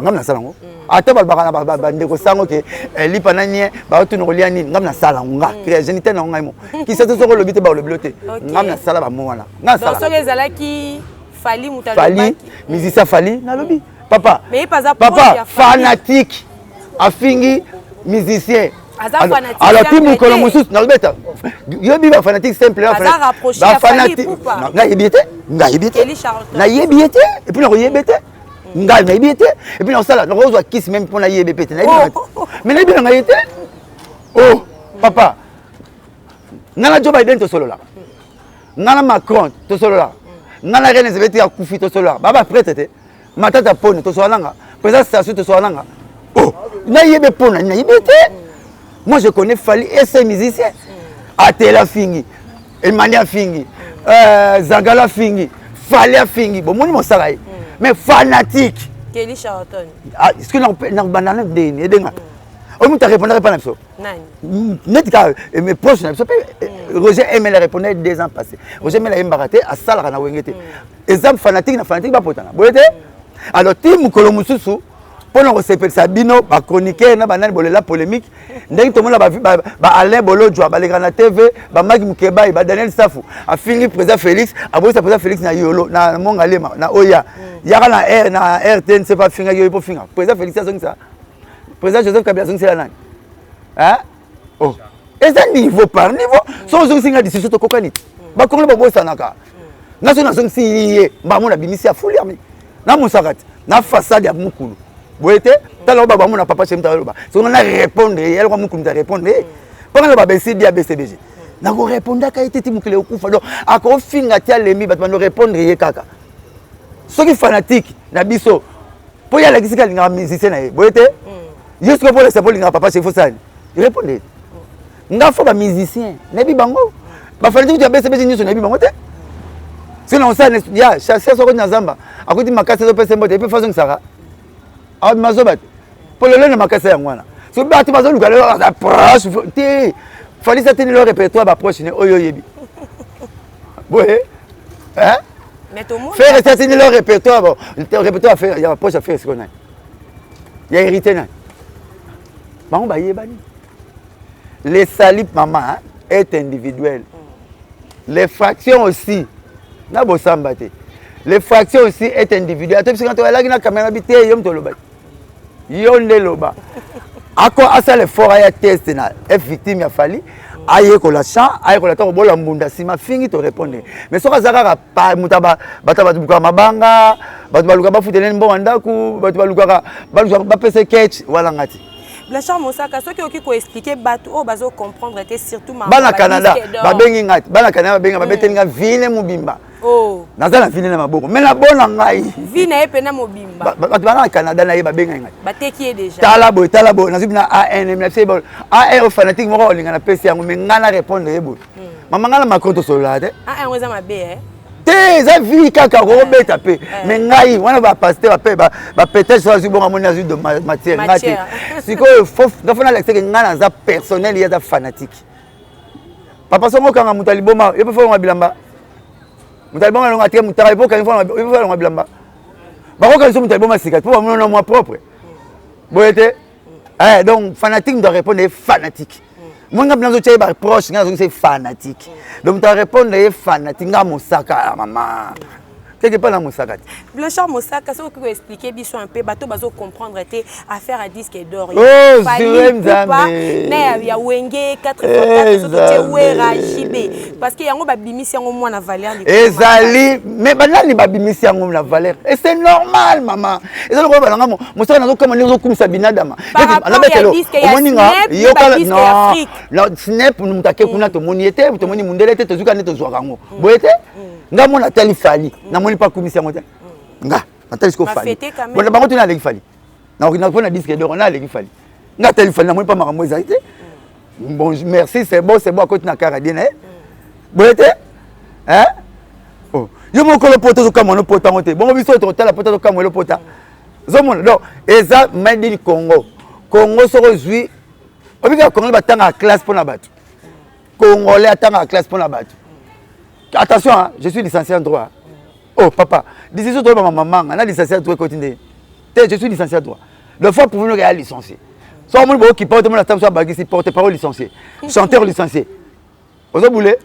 ngam na sala mo ata balobaka na ba ndeko sango ke lipa na nie ba otu no lia nini ngam na sala nga créativité na ngai mo ki sa to ko lobite ba lobilote ngam na sala ba mo wana nga sala donc so ezala ki fali muta fali musicien fali na lobi papa mais pas papa fanatique afingi musicien alors tout mon colomosus na beta yo bi ba fanatique simple ba fanatique nga yebite na yebite et puis na yebite nga na yebite et puis na sala na rozwa kiss même pour na yebite na yebite mais na yebite nga yete oh papa ngana Joe Biden to solo là ngana Macron to solo là ngana René Zebeti ya kufi to solo là baba prête te matata pone to solo nga président station to solo nga oh na yebe pona na yebite. Moi je connais Fali et ses musiciens. Atela Fingi, Elmania Fingi, Zagala Fingi, Fali Fingi. Bon, mon sarai. Mais fanatique. Kelly Charlton. Ah, est-ce que nous banane de denga. On ne répondrait pas à ça. Non. Net ka mes proches na Roger Emel répondait 2 ans passés. Roger Emel a embaraté à sala na wengete. Exemple fanatique na fanatique ba potana. Boyete. Alors tim Kolomususu pour nous recevoir Sabino, ba chroniqueur na banane bolela polémique. Ndenge tout le monde ba Alain Bolodjo, ba Legrana TV, ba Magi Mukeba, ba Daniel Safou, a fini président Félix, a bossa président Félix na Yolo, na Mongalema, na Oya. Yara na R na RTN c'est pas finga yo pour finga. Président Félix ça ça. Président Joseph Kabila c'est la nani. Hein? Oh. Et ça niveau par niveau, sans singa d'ici to kokani. Ba kongo ba bossa naka. Na so na so si ba mona binisi a fulir mi. Na musakati, na façade ya mukulu. Boyete tala baba mona papa chemta loba so na répondre elle kwa mukunta répondre pendant baba BCD à BCBG na ko répondre ka été mukile okufa donc ako finga tia lemi bat bano répondre ye kaka ceux qui fanatique na biso po ya la kisika linga musicien na boyete jusqu'au pour le sapoli nga papa chef fosani répondre nga fo ba musicien na bi bango ba fanatique ya BCBG nyuso na bi bango te sinon ça ya chasser so ko na zamba akuti makasi zo pesa mbote et puis façon sara ah mazobat pour le lendemain makasa ngwana so bati bazo luka le approche te fallait ça tenir le répertoire ba proche ne oyo yebi boye hein mais tout le monde faire ça tenir le répertoire bon le répertoire faire il y a proche à faire ce qu'on a il y a hérité na ba on ba yebani les salip maman est individuel les fractions aussi na bosamba te les fractions aussi est individuel parce que quand on a la caméra bité yom to loba yonde loba ako asa le fora ya test na victime ya fali aye ko la champ aye ko la to bola mbunda sima fingi to répondre mais soka zaka pa mutaba bataba buka mabanga batu baluka ba futele mbo wandaku batu baluka ba pese catch wala ngati Blanchard Mosaka ceux qui ko expliquer batu o bazo comprendre était surtout bana Canada ba bengi ngati bana Canada ba benga ba betelinga vile mubimba oh naza na vile na maboko mais na bona ngai vina epena mobimba batu bana Canada na yeba benga ngai bateki déjà tala bo nazubi na AN na FC bon AR fanatique moko olinga na PC yango mais ngana répondre yebo mama ngana makonto solo te on eza mabe te za vie kaka ko beta pe mais ngai wana ba pasteur ba peut-être so azu bon amoni azu de matière ngati siko faut ngafona l'extérieur ngana za personnel ya za fanatique papa songo kanga mutali boma yepo fo ngabilamba mutali boma longa te mutara yepo kanga fo ngabilamba bako kan so mutali boma sika pour mon nom propre boyete donc fanatique doit répondre fanatique Moi nga binazo tshai ba proche nga c'est fanatique. Donc tu répondre les fanatique nga mosaka maman. Quelque part dans Moussaka. Blanchard Moussaka, c'est ce que vous expliquez un peu, bateau bazo comprendre était affaire à disque d'or. Oh, c'est pas. Mais il y a Wenge 4 parce qu'il y a un babimisi en moins la valeur. Ezali, mais banani babimisi en moins la valeur. Et c'est normal, maman. Et ça le roi balanga Moussaka nazo comme les autres Sabina dama. Non, snap nous m'take kuna to moniete, to moni mundele te zuka ne to zwarango. Boyete? Nga mona tali fali na moni pas commission mote nga natali ko fali bona bango tuna leki fali na ko na disque d'or na leki fali nga tali fali na moni pas makambo ezalité bon merci c'est bon à côté na caradine boyete hein oh yo moko le poto zo kama no pota mote bon biso to tala pota zo kama le pota zo mona donc eza made in Congo soko zui obika Congo batanga classe pour na batu Congolais atanga classe pour na batu. Attention, hein, je suis licencié en droit. Oh, papa, d'ici ce droit, ma maman, on a licencié en droit quotidien. Je suis licencié en droit. Le fois pour vous, nous avons licencié. Soit mon qui porte mon attention à baguer, porte-parole licencié. Chanteur licencié. Vous avez voulu?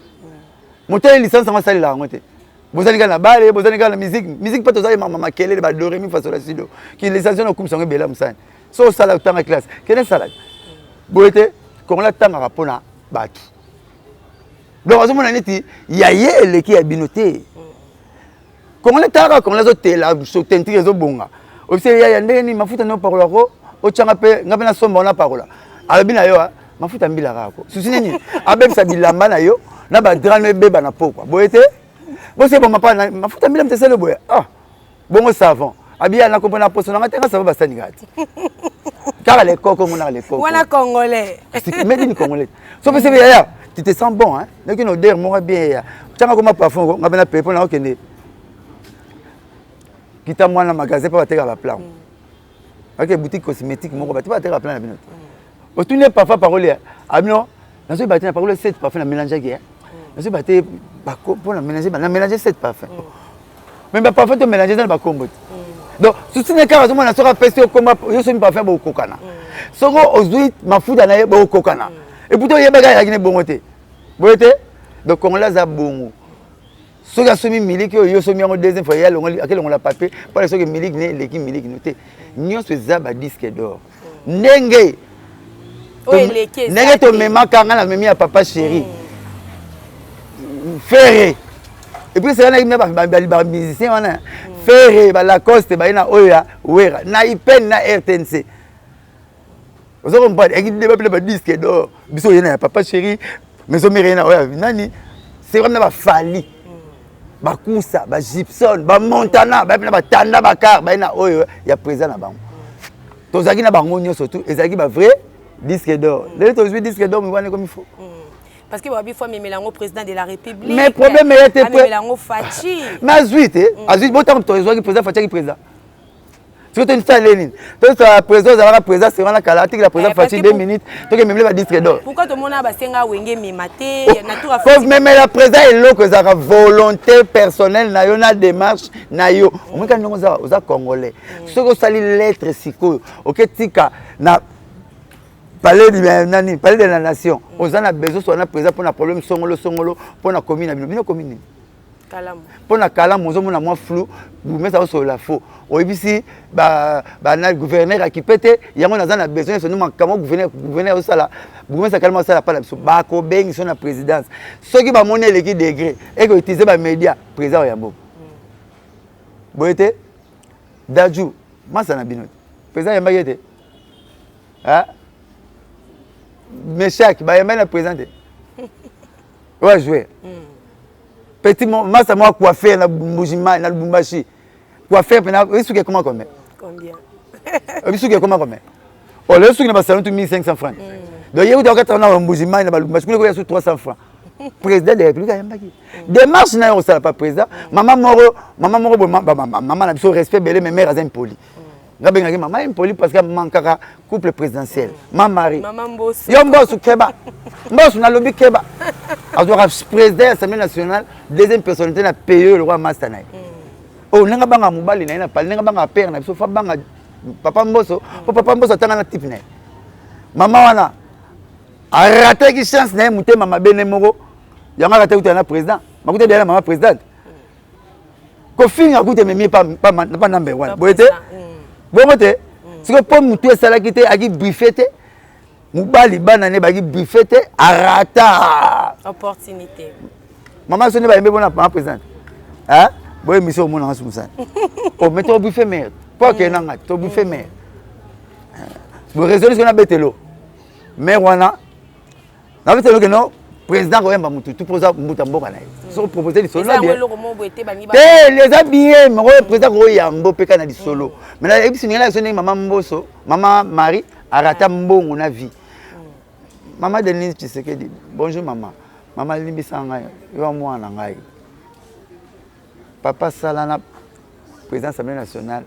Mon tel licence, ça va salir là. Vous allez la balle, vous allez la musique. Musique, pas tous les maman, quelle est la dorée, mi face au silo. Qui les licenciés ont comme ça, on est belle, on s'en. Sauf ça, là, dans la classe. Quelle est ça là? Vous êtes, quand on a tant à rapport à battre. Donc, à ce moment-là, il y a elle qui a binoté. Quand on est là, quand on a zoté là, sur tentir les obonga. Au fait, il y a des gens qui m'ont parlé au Tchangapé, n'a pas sombre na parole. Alors bien ayo, ma futa mbila rako. Souci nini? Abem sa bilamba na yo, na ba drame beba na poko. Boyete? Bon c'est bon ma futa mbila mtese le boya. Ah. Bon savon. Abia na comprendre poso na ngata ça va bastani gati. Car les coco mon les coco. On a congolais. C'est made in congolais. Sauf que c'est bien. Tu te sens bon, hein? Donc, il y a des bien. Tu as comme un parfum, on a un peu pour la Kenya. Qui t'a moi dans le magasin pour atterrir à la plan. Ok, boutique cosmétique, mon tu vas atterrir à la plan. Au tout n'est pas parole. Ah non, dans ce bâtiment, parole 7 parfums à mélanger. Dans ce bâtiment, pour la mélanger 7 parfums. Mais le parfum, tu mélanger dans le combo. Donc, si tu n'es qu'à ce moment-là, tu auras pesté au combat, je suis un parfum au coca. Si tu as ma foudre au coca. Et pourtant, il y a des gens qui sont bons. Vous voyez? Donc, on les a bons. Ceux qui sont mis, ils sont mis en deuxième fois, ils ont la papier. Pour les ceux qui sont mis, l'équipe Milik, nous sommes à disque d'or. Nengue. Nengue, tu me manques quand on a mis à papa chéri. Ferré. Et puis, c'est là que les musiciens, Ferré, Lacoste, Oya, Ouera, Naipen, na RTNC. Vous avez compris, il y a des disques d'or. Il y a papa chéri, mais il y a nani. C'est vraiment Fali. Bakoussa, Gibson, Montana, Tanda Bakar, il y a présent là-bas. Tous les gens surtout, ils ont vrai disque d'or. Les autres disques d'or, mais comme il faut. Parce que il faut même le président de la République. Mais le problème est que le Fachi. Mais Azuit, bon temps que tu es président, Fachi président. Tu es une salle Lénine. Tu es la présidence, la présidence, c'est la calatique, la présidence Fachi 2 minutes. Tu es même le disque d'or. Pourquoi tout le monde a basenga wenge mimate, faut même la présidence est là que ça volonté personnelle, na yo na démarche na yo. On me quand nous aux congolais. Ce que ça lettre siko, OK tika na parler de la nation. On a besoin soit na président pour na problème songolo pour na commune bino commune. Pour na kalam on a moins flou, vous mettez ça sur la faux. Oibisi na gouverneur qui pété, yango na besoin de nous comment gouverneur ça là. Gouverneur ça calme ça là pas là. Ba ko beng sur la présidence. Ceux qui va monter l'équipe degré et que utiliser ba média président yambo. Boyete Daju, masa na bino. Président yamba yete. Hein? Meshak, ba yamba na présenté. Ouais jouer. Petit massa moi coiffeur na Mbujima na Lubumbashi. Coiffeur pena, il souke comment combien? Il souke comment combien? Oh le souke na salon tout 1500 francs. Donc il y a eu d'autres na Mbujima na Lubumbashi, il y a sous 300 francs. Président de la République yamba ki. Démarche na yo ça pas président. Maman moro maman na biso respect belé mes mères impoli. Ngabengaki maman impoli parce que mankaka couple présidentiel. Ma mari. Maman Mbosso. Yo Mbosso keba. Mbosso na lobby keba. Alors président de l'Assemblée nationale, deuxième personnalité na PE le roi Mastanaï. Oh nenga banga mobali na pale nenga banga père na biso fa banga papa Mbosso, papa Mbosso tanga na type na. Maman wana raté qui chance na muté mama bene moko yanga raté uta na président makuté bien mama président ko finga kuté memi pas number 1 boyete bongote siko po mutu esala kité aki briefete mubali bana ne baki briefete arata opportunité maman sonne ba yembe bona mama président hein boye mission mona ngasu musana o meto briefé mère pas que nanga to briefé mère bo résolution na betelo mère wana na betelo que non président ko yemba mutu tout posa muta mboka na so proposer di solo bien les habillés mo président ko yambo peka na di solo mais là ebisi ngela sonne maman Mboso maman Marie arata mbongo na vie maman Denise Tshisekedi bonjour maman maman limbisa ngai yo mwana ngai papa salana président Assemblée nationale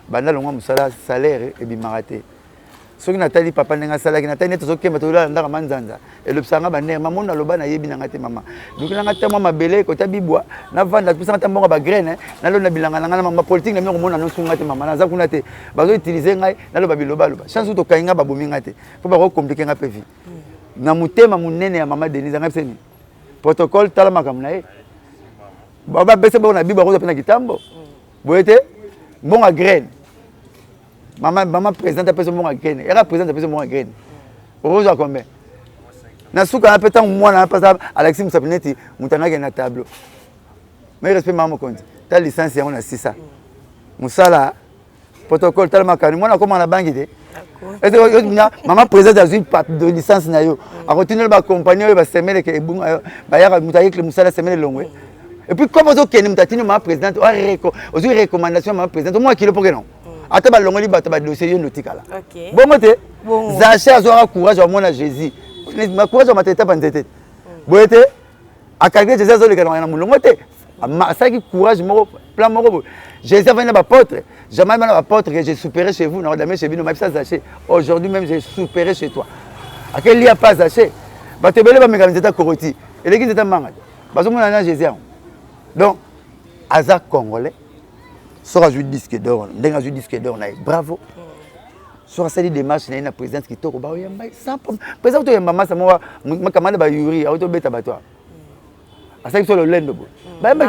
banda longwa musala salaire et bimarate soki natali papa ndenga salaki natali neto sokemba tola ndaka manzanza elopsanga baner maman na loba na yebi na ngate mama donc na ngata mama bele ko tabibwa na vanda tupisa ngata mbonga ba graine na lo na bilanga na ngana mama politique na miongo mona no sunga te mama na za kuna te bazo utiliser ngai na lo ba biloba loba chance to kainga ba bomi ngate fo ba ko compliquer nga pe vie na mutema munene ya mama Denise ngapse ni protocole tala makamna e baba bese ba na bibo ko pena kitambo boyete mbonga graine maman présidente a besoin de graine. Elle a présidente a besoin de graine. Rose à combien? Na souka na petan moi na pas Alexis Moussapineti mutana na tableau. Mais respect maman compte. Ta licence on a 600. Moussala protocole tellement calme. Moi na comment la banque de. Maman présidente a une part de licence na yo. A continuer ba compagnie ba semer que ba ya mutaye que Moussala semer longue. Et puis comme vous kenni mutatini maman présidente aux recommandations maman présidente moi qui le pour que non. Ata ba longoli ba ta dossier yo notika la. OK. Bon moté. Zaché azora courage au mona Jésus. Ma courage au mateta bandete. Boyete akagé Jésus zo le kana na mulongo te. Ma ça qui courage moko plan moko. Jésus va na ba porte. Jamais na ba porte que j'ai supéré chez vous, na dame chez vous, no ma ça zaché. Aujourd'hui même j'ai supéré chez toi. À quel lia pas zaché. Ba te bele ba mekamizeta koroti. Eleki zeta manga. Ba zo mona na Jésus. Donc Aza congolais sera joué disque d'or, ndenge joué disque d'or na bravo. Sera sali démarche na présidente qui toko ba yamba sans président to yamba masa mo makamanda ba yuri auto beta bato. Asa ki le lendo bo. Ba yamba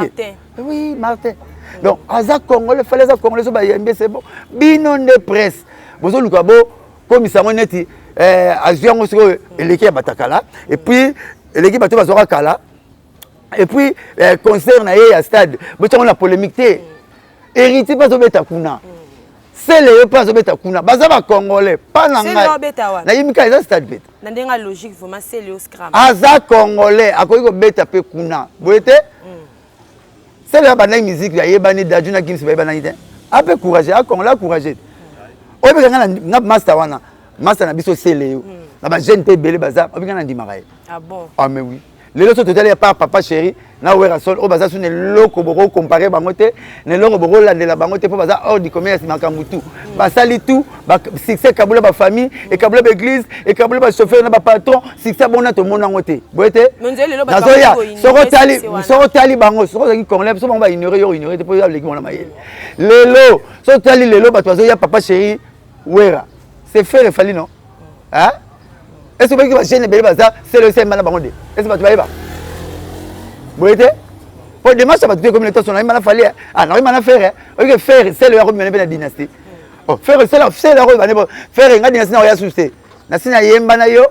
oui, Martin. Donc Aza congolais fallait ça congolais so ba yamba c'est bon. Bino de presse. Bozo luka bo commissaire neti aziango siko eleki batakala et puis eleki bato bazora kala. Et puis concert na à stade, boto la polémique té. Héritier pas obeta kuna. C'est le pas obeta kuna. Baza ba congolais, pas na ngai. Na yimika eza stade beta. Na ndenga logique vraiment c'est le scram. Aza congolais, akoki ko beta pe kuna. Boyete? C'est le ba na musique ya yebani dajuna kimsi ba na ite. Ape courage, a congolais courage. Obe kanga na master wana. Master na biso c'est le. Na ba jeune te belé baza, obe kanga ndima kai. Ah bon? Ah mais oui. Les autres total pas papa chéri na wera sol o baza sune loko boko comparer bangote ne loko boko landela bangote po baza hors du commerce makambutu basali tout ba succès kabula ba famille et kabula ba église et kabula ba chauffeur na ba patron succès bona to mona ngote boyete nazoya soko tali bango soko zaki congolais so ba ignorer te po ya leki mona maye lelo so tali lelo ba tozo ya papa chéri wera c'est faire fali non hein. Est-ce que vous avez des gens c'est le seul malade bangonde? Est-ce que vous avez pas? Vous voyez? Pour demain ça va tout comme les temps on a mal fallu. Ah non, il m'a faire. OK faire c'est le roi de la dynastie. Oh, faire c'est le roi de faire une dynastie na ya souci. Na sina yemba na yo,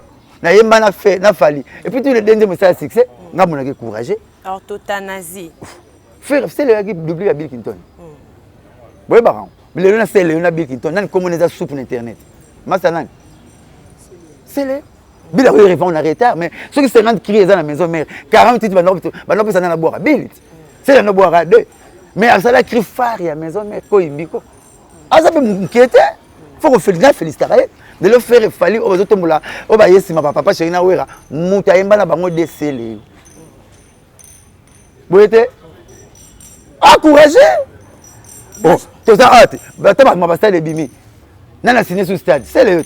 na yemba na fait na fali. Et puis tous les deuxième ça succès, nga mona ke courage. Orthothanasie. Faire c'est le qui double à Bill Clinton. Vous voyez pas? Mais le c'est le na Bill Clinton, nan comment les a soupe internet. Masalan. C'est le Bila oui répond en retard mais ceux qui se rendent crier dans la maison mère 40 minutes maintenant ça na boire bill c'est na boire à deux mais à ça la cri phare ya maison mère ko imbiko aza pe m'inquiéter faut qu'on fait la féliciter de le faire fali aux autres moula o ba yesi ma papa chéri na wera muta yemba na bango décelé boyete encourager oh tout ça hâte ba ta ma basta le bimi nana signé sous stade c'est le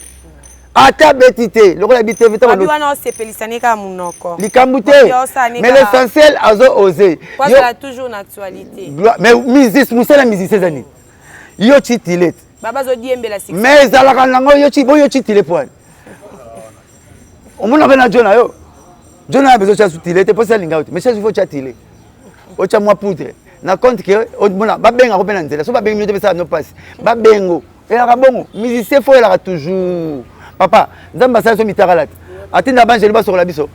ata betité le roi habité vite on doit non c'est pelisane ka munoko likambute mais l'essentiel azo oser quoi ça toujours une actualité mais musique musala musique ces années yo chitilet baba zo diembe la 6 mais zalaka nango yo chi boyo chitile point Au monde a John ayo. John a besoin de soutiller, t'es pas ça linga. Mais ça il faut chatiller. Ocha moi poudre. Na compte que on ba benga ko penanzela. So ba benga minute ça no passe. Ba bengo. Et la bongo, musicien faut la toujours. Papa, nzamba ça so mitakalata. Atinda banje liba sur la biso.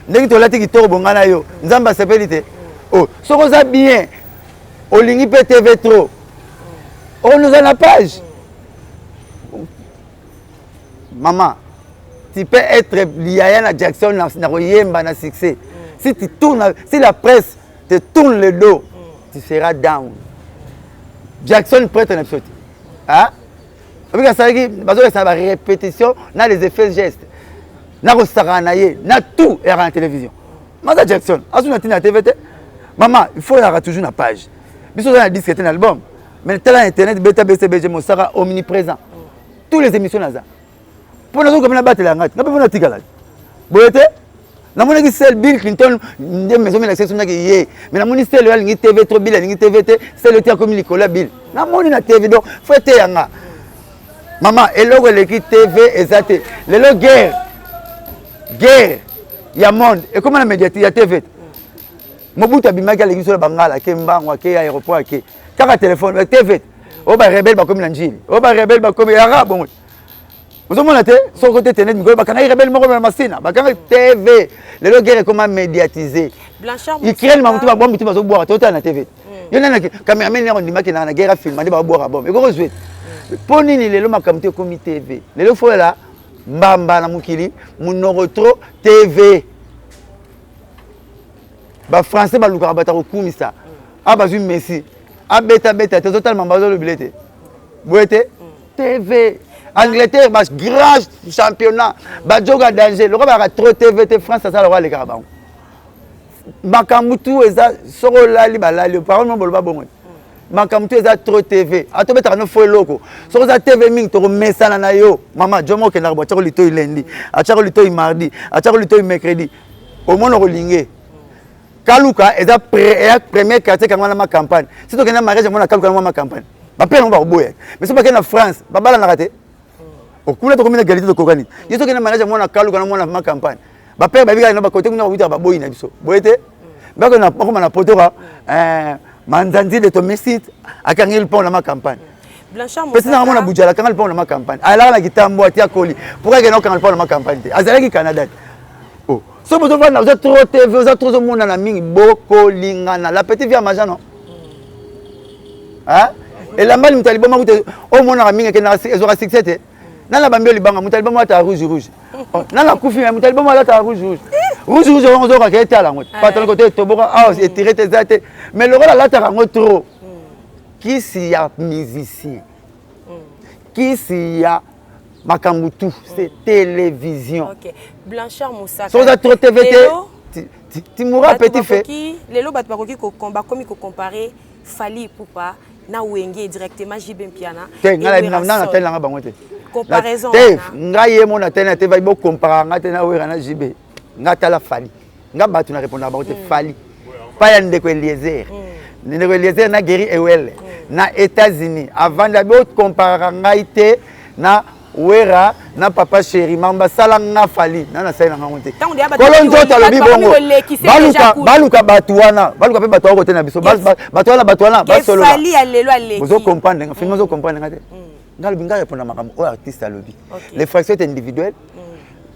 Ndeki to lati kitoko bongana yo. Nzamba sepelite. Oh, so ça bien. Olingi PTV trop. On nous a la page. Maman, tu peux être lié à Jackson na succès. Si tu tournes, si la presse te tourne le dos, tu seras down. Jackson prête un épisode. Hein? Parce que ça va répétition, na les effets gestes, na rostaranaye, na tout est en télévision. Maman Jackson, as-tu na TVT? Maman, il faut y toujours une page. Bisous dans le disque c'est un album. Mais tel internet beta BCBG mo sera omniprésent. Toutes les émissions naza. Pour nous comme la battre la ngati, na pas na tikala. Boyete? Na mona ki sel Bill Clinton ndé maison mais l'accès na ki yé. Mais na moni sel le ngi TV trop Bill ngi TVT, c'est le tia comme Nicolas Bill. Na moni na TV donc faut te yanga. Maman, eloko leki TV ezate. Lelo guerre. Guerre. Ya monde. Et comment la médiatique ya TV? Mobutu abimaki aleki sur bangala ke mbango ke aéroport ke. Kaka téléphone TV. O ba rebelle ba comme l'Angile. O ba rebelle ba comme arabe bon. Vous avez dit, son côté internet, vous avez rebelle moko na masina, ba kanga TV. Lelo guerre comment médiatiser. Blanchard. Il crée le mamutu ba bombe tu ba zo boire total na TV. Yo na cameraman ne ondimaki na guerre film, andi ba boire bombe. E ko jouer. Ponini lelo makamte comme TV. Lelo faut là mbamba na mukili, munoro trop TV. Ba français ba luka ba ta ko kumisa. Aba zu Messi. Abeta beta totalement ba zo le bilete. Boete TV. Angleterre, grand championnat, Badjoga danger, le roi va trop TVT France, ça le roi les Carabans. Makamutu eza soro lali balali, parole non bolba bon. Makamutu eza trop TV. Ato beta no fo loko. Soro za TV ming to mesana na yo. Mama jomo ke na bochako lito lundi, achako lito mardi, achako lito mercredi. Au moins on lingé. Kaluka eza premier quartier quand on a ma campagne. Si tu connais mariage moi na Kaluka na ma campagne. Ba père on va boyer. Mais c'est pas que na France, ba bala na raté. Au coup là tu combien égalité de kokani. Yo to kena manager mwana Kaluka na mwana ma campagne. Ba père ba bika na ba côté kuna ba boyi na biso. Boyete. Ba ko na ko na potora manzanzi de to mesite akangil pon na ma campagne. Blanchard Moussa. Parce que na mona bujala kangal pon na ma campagne. Ala na kitambo atia koli. Pourquoi que na kangal pon na ma campagne? Azalaki Canada. Oh. So vous devez na trop TV, vous êtes trop monde na mingi boko lingana. La petite via maja non. Hein? Et la mal mutalibo ma mute au monde na mingi ke na ezora succès. Nana bambio libanga mutalibo ma ta rouge rouge. Nana kufi mutalibo ma ta rouge rouge. Rouge rouge on zo ka keta la ngote. Pas ton côté toboka ah et tirer tes attes. Mais le rôle là ta rango trop. Qui s'y a musicien? Qui s'y a Makamutu, c'est télévision. OK. Blanchard Moussa. So za trop TVT. Tu mourras petit fait. Lelo bat bakoki ko combat comme ko comparer Fally Ipupa na Wenge directement JB Mpiana. Ngala na tela nga bango te. Comparaison. Nga ye mona tena te va bo comparer nga tena wera na JB. Nga tala Fally. Nga batu na répondre bango te Fally. Pas ya ndeko Eliezer. Ndeko Eliezer na Geri Ewele na États-Unis. Avant de bo comparer nga ite na wera na papa chéri mamba sala nga Fally na saina nga monte. Kolonzo talobi bongo. Baluka batuana pe batuwa ko tena biso. Batuana ba solo. Fally alelo aleki. Vous comprendre nga film vous comprendre nga te. Nga binga répondre makambo o artiste alobi. Les fractions est individuelles.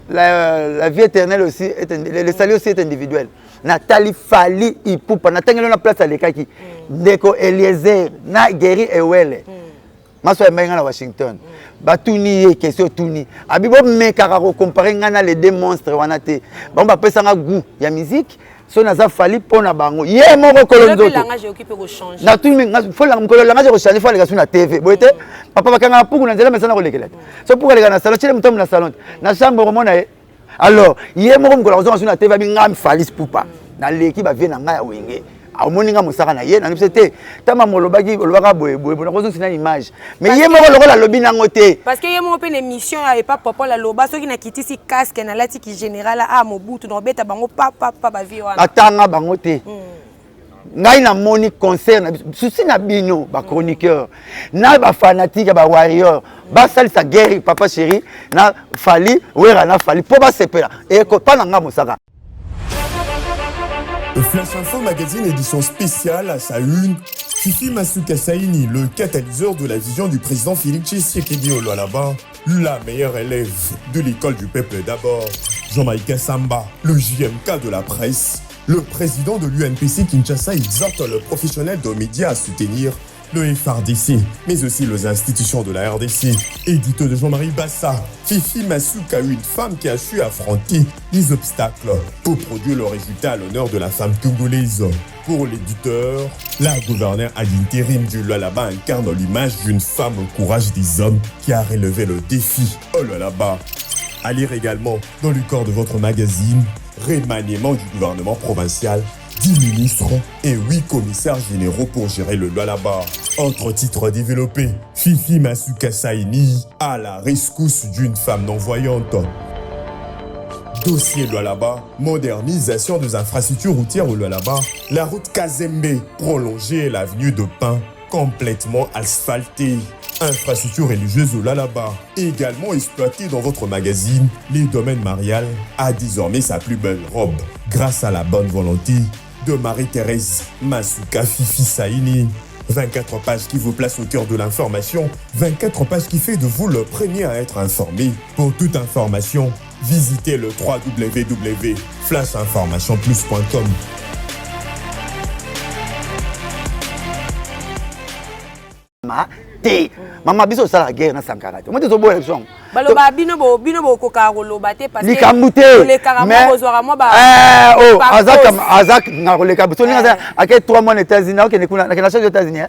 La vie éternelle aussi est le salut aussi est individuel. Nathalie Fally Ipupa na tangelo na place alekaki. Ndeko Eliezer na Geri Ewele. Maso emenga na Washington. Batuni question tuni. Abibo mekaka ko comparer ngana les deux monstres wana te. Ba ba pesa nga goût ya musique. So naza Fally pona bango. Ye moko kolonzo. Le langage occupé ko changer. Na tout nga faut la mkolo langage ko changer faut les sur na TV. Boyete papa bakanga puku na nzela mesana ko lekela. So puku lekana salon chile mutombo na salon. Na chambre romona e. Alors, ye moko mkolo zo sur na TV bi ngam Fally Ipupa. Na leki ba vie na nga ya Wenge. A moninga musaka na ye na nipsete tama molobaki olobaka boye bona kozo sina image mais ye moko lokola lobi nango te parce que ye moko pe l'émission ya pas papa la loba soki na kitisi casque na lati ki général a Mobutu no beta bango papa ba vie wana atanga bango te ngai na moni concert na souci na bino ba chroniqueur na ba fanatique ba warrior ba salisa guerre papa chéri na fali wera na fali po ba sepela e ko pa na nga mosaka. Flash Info Magazine édition spéciale à sa une. Fifi Masuka Saini, le catalyseur de la vision du président Philippe Tshisekedi Olualaba, la meilleure élève de l'école du peuple d'abord. Jean-Michel Samba, le JMK de la presse. Le président de l'UNPC Kinshasa exhorte le professionnel de médias à soutenir le FRDC, mais aussi les institutions de la RDC. Édito de Jean-Marie Bassa, Fifi Masuka, une femme qui a su affronter les obstacles pour produire le résultat à l'honneur de la femme congolaise. Pour l'éditeur, la gouverneure à l'intérim du Lualaba incarne l'image d'une femme au courage des hommes qui a relevé le défi au Lualaba. À lire également dans le corps de votre magazine, remaniement du gouvernement provincial, 10 ministres et 8 commissaires généraux pour gérer le Lualaba. Autre titre développé, Fifi Masuka Saini à la rescousse d'une femme non-voyante. Dossier Lualaba, modernisation des infrastructures routières au Lualaba, la route Kazembe prolongée et l'avenue de Pin complètement asphaltée. Infrastructure religieuse au Lualaba, également exploitée dans votre magazine, les domaines marial a désormais sa plus belle robe grâce à la bonne volonté de Marie-Thérèse Masuka Fifi Saini. 24 pages qui vous placent au cœur de l'information, 24 pages qui fait de vous le premier à être informé. Pour toute information, visitez le www.flashinformationplus.com. Maman biso sala guerre na Sankara. Moi te zo bo élection. Baloba bino bo koka koloba te parce que les caramo kozwara mo ba azak na koleka biso ninga ake 3 mois aux États-Unis ok ne kuna na aux États-Unis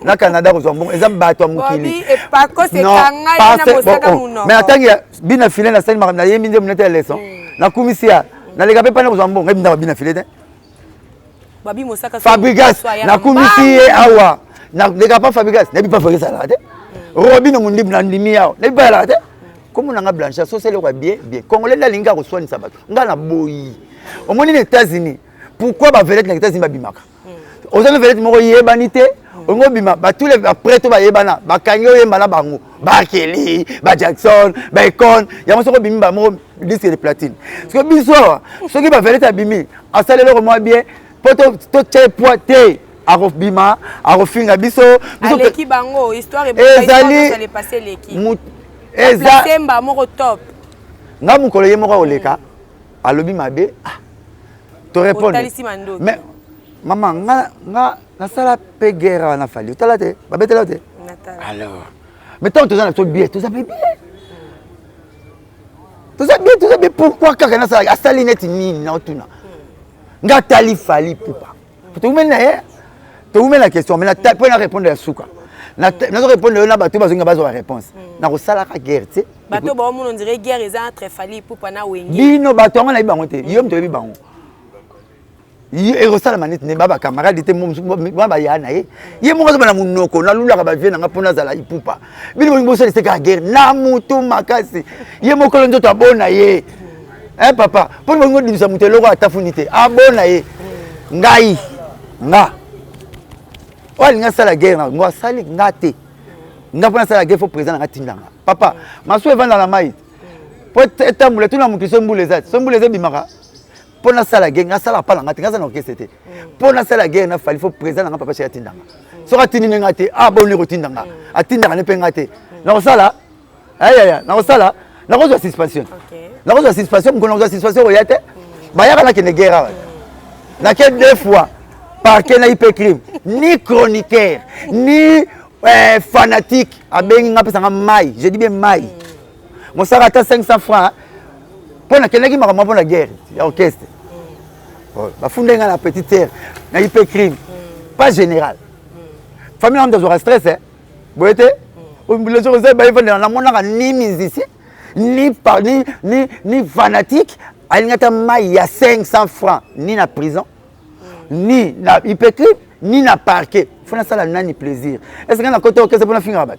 na Canada kozwa bon exemple bato mukili. Et pas que c'est kanga na mosaka muno. Mais atangi bina filé na sali na yemi nde munete leçon. Na komisia na lega pe pa na kozwa bon ngai bina bina filé te. Babi mosaka Fabrigas na komisia awa. Na lega pa Fabrigas na bi pa Fabrigas la te. Robino mundi na ndimi yao. Na bi pa la te. Comme on a blanchard, ça c'est le bien, bien. Congolais la linga reçoit une sabat. On a boyi. Au moins les États-Unis. Pourquoi ba velet les États-Unis ba bimaka? Aux autres velet mo yebanité. On go bima ba tous les après tout ba yebana, ba kanyo yembana bango, ba Kelly, ba Jackson, ba Icon, ya mo soko bimba mo disque de platine. Parce que biso, ceux qui ba velet abimi, asale le moi bien, poto to che poité. Arofbima, arofinga biso, biso l'équipe bango, histoire et ça allait passer l'équipe. Semba moko top. Nga mukolo ye moko oleka alobi mabe to répondre. Mais maman nga sala pe guerre na fali. Tala te, ba betela te. Alors. Mais tant que ça na so bien, tout ça bien. Tout ça bien pourquoi kaka na sala asali net ni na otuna. Nga tali fali poupa. Tu me na tu me la question mais na pour répondre à souka. Na répondre na bato bazonga bazo réponse. Na ko sala ka guerre, tu sais. Bato ba on dirait guerre eza entre fali poupa na wengi. Bino bato ngana ibango te. Yom to bibango. Yi ko sala manite ne baba camarade te mo ba ya na ye. Ye mo ko na munoko na lula ka ba vie na ngapona zala ipupa. Bino mo so ka guerre na mutu makasi. Ye mo ko ndo to abona ye. Papa, pour mo ngodi bisa mutelo ko atafunite. Abona ye. Ngai. Nga. Wali nga sala guerre nga sali ngate. Nga pona sala guerre faut président nga tindanga. Papa, maso evanda la mai. Po etambula tuna mukiso mbule zati. So mbule bimaka. Pona sala guerre nga sala pala ngate nga sala orchestre. Pona sala guerre na fali faut président nga papa chez tindanga. So ka tindi ngate aboni ko tindanga. Atindanga ne pe ngate. Na sala. Aya na sala. Na ko suspension. Na ko suspension ko na suspension oyate. Bayaka na kene guerre. Na ke 2 fois. Parquet na hypercrime, ni chroniqueur, ni fanatique, abengi nga pesa nga mai, je dis bien mai. Mon sarata 500 francs pour na keleki maka pour la guerre, ya orchestre. Ba funda nga na petite terre, na hypercrime, pas général. Famille am dans stress hein. Boyete, les gens ont ba ifanda na mona ni musicien, ni fanatique, alingata mai ya 500 francs, ni na prison. Ni na hypercrime, ni na parquet. Il faut ça la ni plaisir. Est-ce que na côté orchestre pour na finir rabat?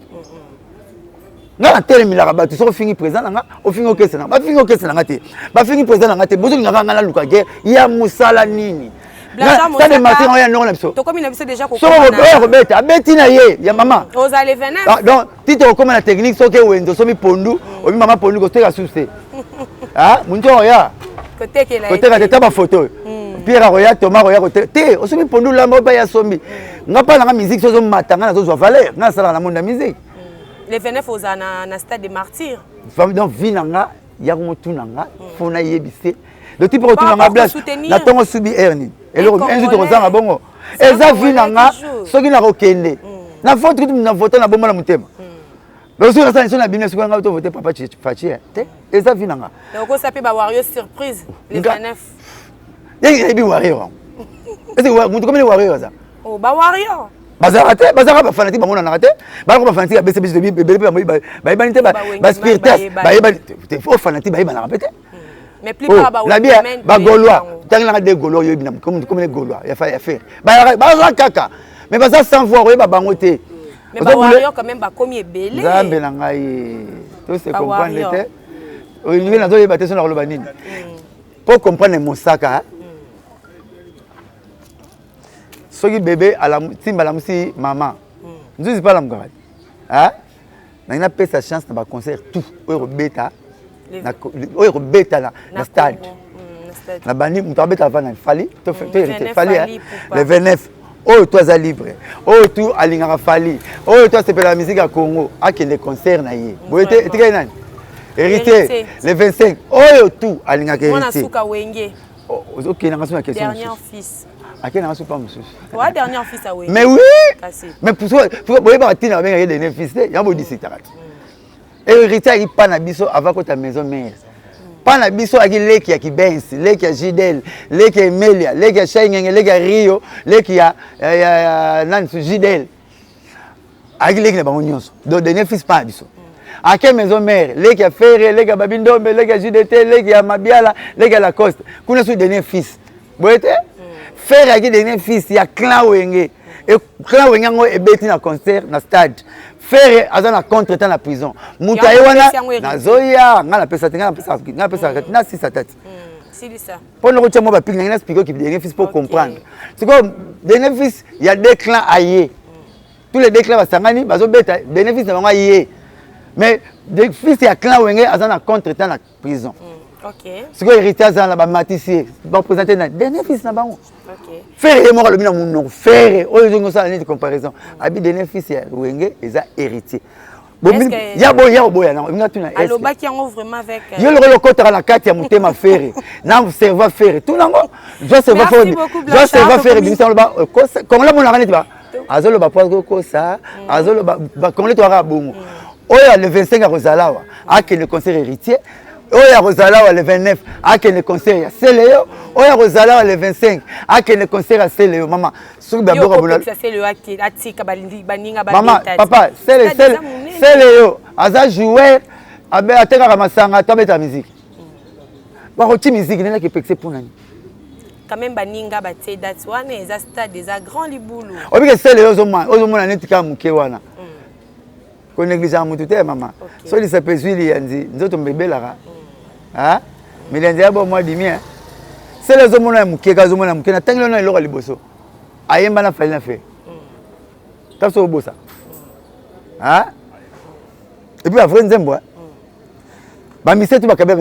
Na tele mi la rabat, so fini présent nga, o fini orchestre nga. Ba fini orchestre nga te. Ba fini présent nga te. Bozo nga nga na luka guerre, ya musala nini. Ça de Martin on y a non l'abso. To comme il a vu déjà ko. So Robert abeti na ye ya maman. Aux allez 29. Donc tito comme la technique so ke wendo so mi pondu, o mi maman pondu ko teka souci. Ah, munto ya. Côté que la. Côté ka teta ba photo. Pierre Roya Thomas Roya côté. Te, o so mi pondu la ba ya sombi. Nga pa na musique so matanga na zo valeur. Na sala na monde musique. Les 29 aux na stade des martyrs. Donc vinanga ya ko tunanga fona yebise. Le type retourne dans ma place. Na tongo subi erni. Et le un jour to zanga bongo. Eza vinanga soki na kokende. Na vote que na voter na bomba na mutema. Mais aussi ça ils na bine soki nga to voter papa Fachi. Eza vinanga. Donc on s'appelle ba Wario surprise les 29. Il y a Wario. Est-ce que mutu comme les Wario ça? Oh ba Wario. Bazarate, bazara fanatique bango na raté. Ba ko fanatique BC de bébé ba banité ba spirites ba faut fanatique ba na répéter. Mais plus pas la bien ba Gaulois tant que des Gaulois yo binam comme les Gaulois il faut faire ba kaka mais ba ça sans voir ba bangoté mais ba Wario quand même ba comme belé zambe na ngai tout se comprendre té o ni na zo yeba té so na loba nini pour comprendre Mosaka soki bébé à la timba la musi maman nzuzi pas la mukaka hein na ina pesa chance na ba concert tout o beta oyo kobeta na stade na bandi moto abeta avant na fali to hérité fali le 29 oyo to aza libre oyo to alingaka fali oyo to asepela la musique ya Congo akende concert na ye boye te etikali nani hérité le 25 oyo to alingaka hérité suka wenge okendanga so na question dernier fils akendanga so pas mosusu wa dernier fils a wenge mais oui mais pour boye ba tina benga ye dernier fils te yambo disitaka hérité aki pa na biso avant que ta maison mère pa na biso aki leki ya Kibensi leki ya Gidel leki ya Emelia leki ya Shaingenge leki ya Rio leki ya nani su Gidel aki leki na bango nyonso donc dernier fils pa na biso ake maison mère leki ya Ferre leki ya Babindombe leki ya JDT leki ya Mabiala leki ya Lacoste kuna su dernier fils boyete Ferre aki dernier fils ya clan Wenge et clan Wenge ngo ebeti na concert na stade Faire azana contre temps la prison. Mutaye wana nazoya ngala pesa tenga na pesa na sisa tati. C'est ça. Pour le retirer moi ba ping na expliquer que dernier fils pour comprendre. C'est comme dernier fils il y a deux clans aillés. Tous les deux clans ba sangani bazo beta dernier fils na bango aillé. Mais des fils il y a clan wenge azana contre temps la prison. OK. C'est quoi héritage azana ba matisier ba présenter na dernier fils na bango. OK. Faire moi le bina mon nom faire oyo zongo ça la comparaison. Abi dernier fils ya wenge eza héritier. Ya boya na nga tuna est. Alors baki yango vraiment avec yo le kotara na kati ya mutema faire na serva faire tout nango je serva faire je serva faire binisa ba comme la mona kaneti ba azolo ba poa ko ça azolo ba comme le toara bongo oya le 25 à Rosalawa a le conseil héritier oya Rosalawa le 29 a le conseil ya Seleo oya Rosalawa le 25 a le conseil ya Seleo maman sur ba boka bola ça c'est le aki atika balindi baninga ba maman papa Seleo aza joueur abe ateka masanga tabeta musique ba roti musique nena ki pexé pour nani quand même baninga ba tse date wana eza stade des grand libulu obi ke Seleo ozomona netika muke wana ko négliger mutu te maman so li sapezwili yanzi nzoto mbebelaka ah milenze ya bo moi dimien Seleo ozomona muke ka ozomona muke na tangelo na eloko liboso ayemba na fali na fe taso obosa ah et puis après nzembo ba mise tout ba kabel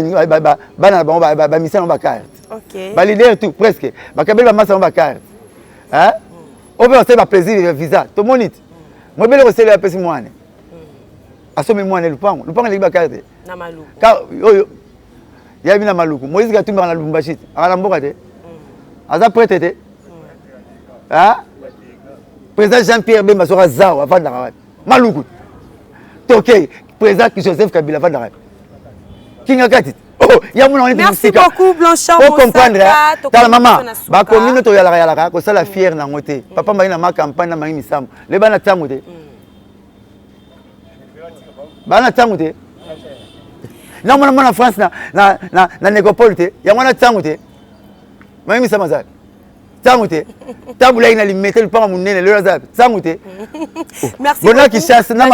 bana ba mise no ba carte OK ba leader tout presque ba kabel ba massa no ba carte hein on peut faire ba plaisir visa to monite mo bele ko sele ya pesi mwane asomi mwane lupango le ba carte na maluku ka oyo ya bina maluku Moïse Katumba na Lubumbashi ala mboka te aza prêtre te hein président Jean-Pierre Bemba sera zao avant de la maluku toke président Joseph Kabila avant de la Kinga Kati oh ya mona on merci beaucoup Blanchard pour comprendre ta maman ba commune to yala ko sala fier na ngote papa mba ina ma campagne na mangi misambo le bana tango te bana tango te na mona France na nécropole te ya mona tango te mangi misambo za tango te tabula ina limete le panga munene le za tango te merci bona ki chasse na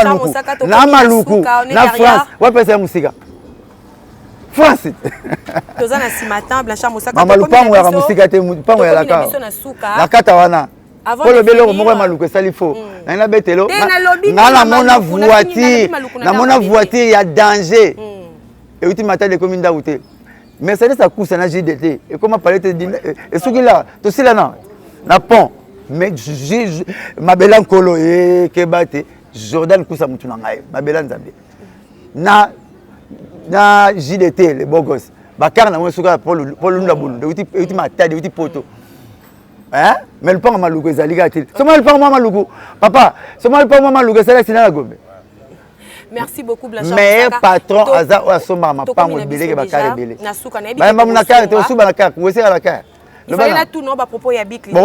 maluku na France wa pesa musika France. Toza na simatin Blanchard Moussaka. Mama lupango ya musika te lupango ya laka. La kata wana. Pour le belo mo maluko sali fo. Na ina betelo. Na mona voiture. Na mona voiture ya danger. Et uti mata de commune d'Aouté. Mercedes ça course na JDT. Et comment parler te et soki là, to sila na pont. Mais ma belle nkolo e kebate Jordan kusa mutu na ngai. Ma belle nzambe. Na JDT les beaux gosses. Bakar na mo soka pour lunda bulu. Uti mata de uti poto. Hein? Mais le pan maluko ezali gati. Soma le pan maluko. Papa, soma le pan maluko c'est là sina la gombe. Merci beaucoup Blanchard. Mais patron aza o asoma ma pango beleke bakare bele. Na suka na ba na carte to suba la carte, wese la carte. Il fallait là tout non ba propos ya Big Cliton.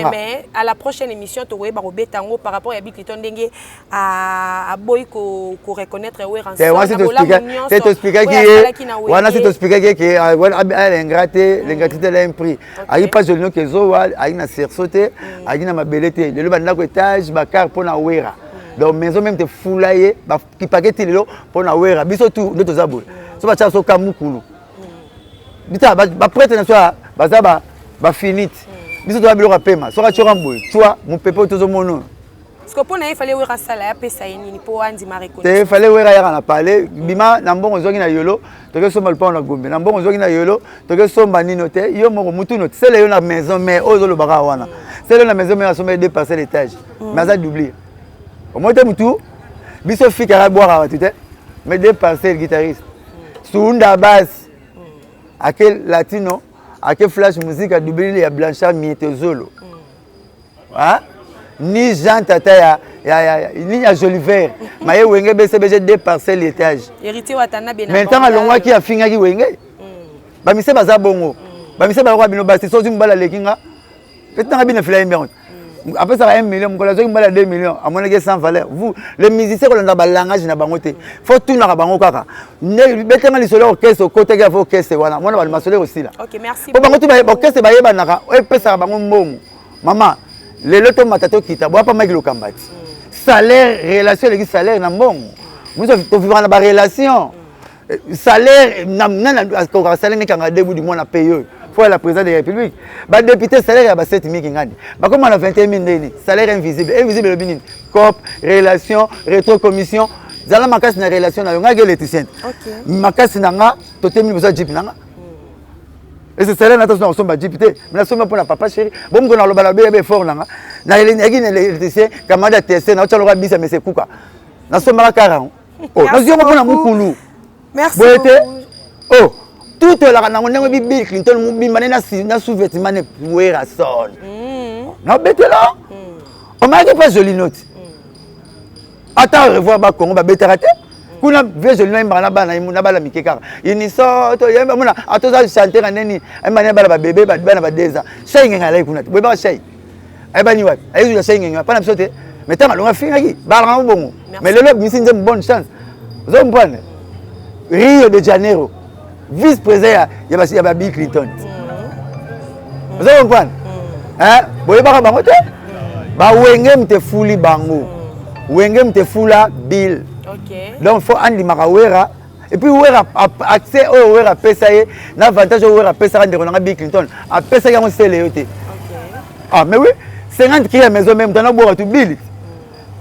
Mais à la prochaine émission to ba robetango par rapport à Big Cliton ndenge à boy ko reconnaître we rançon. C'est t'expliquer qui wana c'est t'expliquer que wana l'ingratité de l'impris. Ayi pas jolino que zo ayi na sersote, ayi na mabelete. Le banda ko étage bakar pona wera. Donc maison même te foulaye ba ki paquet lelo pona wera. Biso tout ndoto zabo. So ba tsa so kamukulu. Bita ba prêtre na so bazaba ba finite. Biso to abilo pema. So ka chora mboy. Toi mon pépé tozo mono. Parce que pour na il fallait wera sala ya pesa yini po andi mariko. Il fallait wera ya na parler. Bima na mbongo zoki na yolo. To ke so mal pa na gombe. Na mbongo zoki na yolo. To ke so manino te. Yo moko mutu no. C'est le na maison mais ozo lo baka wana. C'est le na maison mais asomé dépasser l'étage. Mais ça d'oublier. Au moins tu tout. Biso fi kara boire tu sais. Mais dépasser le guitariste. Sunda basse. À quel latino, à quel flash musique a doublé les Blanchard Mietezolo. Hein? Ni Jean Tata ni à Joliver. Mais Wenge BCBG dépasser l'étage. Héritier Watana bien. Maintenant l'ongwa qui a fini qui Wenge. Ba mise baza bongo. Ba mise ba roi bino basi so zimbala lekinga. Peut-être bien fly bien. Après ça va 1 million, mon collègue m'a 2 millions, à mon avis sans valeur. Vous, les musiciens qui ont un langage na bangote, faut tout na bango kaka. Ne betema li solo orchestre côté ga orchestre wana, moi na ba masole aussi là. OK, merci. Pour bangote ba orchestre ba yeba naka, o pesa bango mbongo. Maman, le loto matato kita, boa pas maki lokambati. Salaire, relation avec salaire na mbongo. Nous to vivre na ba relation. Salaire na ko salaire ne kanga debout du monde na payer. Faut la présidente de la République. Bah député salaire à 7 000 kingani. Bah comme on a 21 000 ndeni, salaire invisible, invisible le binin. COP, relation, rétrocommission. Zala makas na relation na yonga l'électricien. OK. Makas na nga toté mi besoin jeep nanga. Et ce salaire na to na somba jeep té. Mais na somba pour na papa chéri. Bon ko na lo bala be fort nanga. Na l'électricien kamada TC na tshalo ka bisa mais c'est kuka. Na somba ka 40. Oh, na zio mo na mukulu. Merci beaucoup. Oh. Tout la na ndenge bi Bill Clinton mu bi manena na sous-vêtement ne wera son. Na betela. On m'a dit pas jolie note. Attends revoir ba Congo ba beterate. Kuna vie jolie note na bana na bala mikeka. Ini so to yemba muna atoza chanter neni. Emane bala ba bébé ba bana ba 2 ans. Shay ngenga lai kuna. Bo ba shay. Ai bani wat. Ai ju shay ngenga pa na bisote. Mais tanga longa finga ki ba nga bongo. Mais le misi nze bonne chance. Vous comprenez? Rio de Janeiro. Vice-président, il y a Bill Clinton. Vous comprenez? Hein? Vous voyez pas comment bah Wenge mte fuli bango. Wenge mte fula Bill. OK. Donc faut andi makawera et puis wera accès au wera pesaye na avantage au wera pesa ndeko na Bill Clinton. A pesa yango c'est léoté. OK. Ah mais oui, 50 qui à maison même dans boire tout Bill.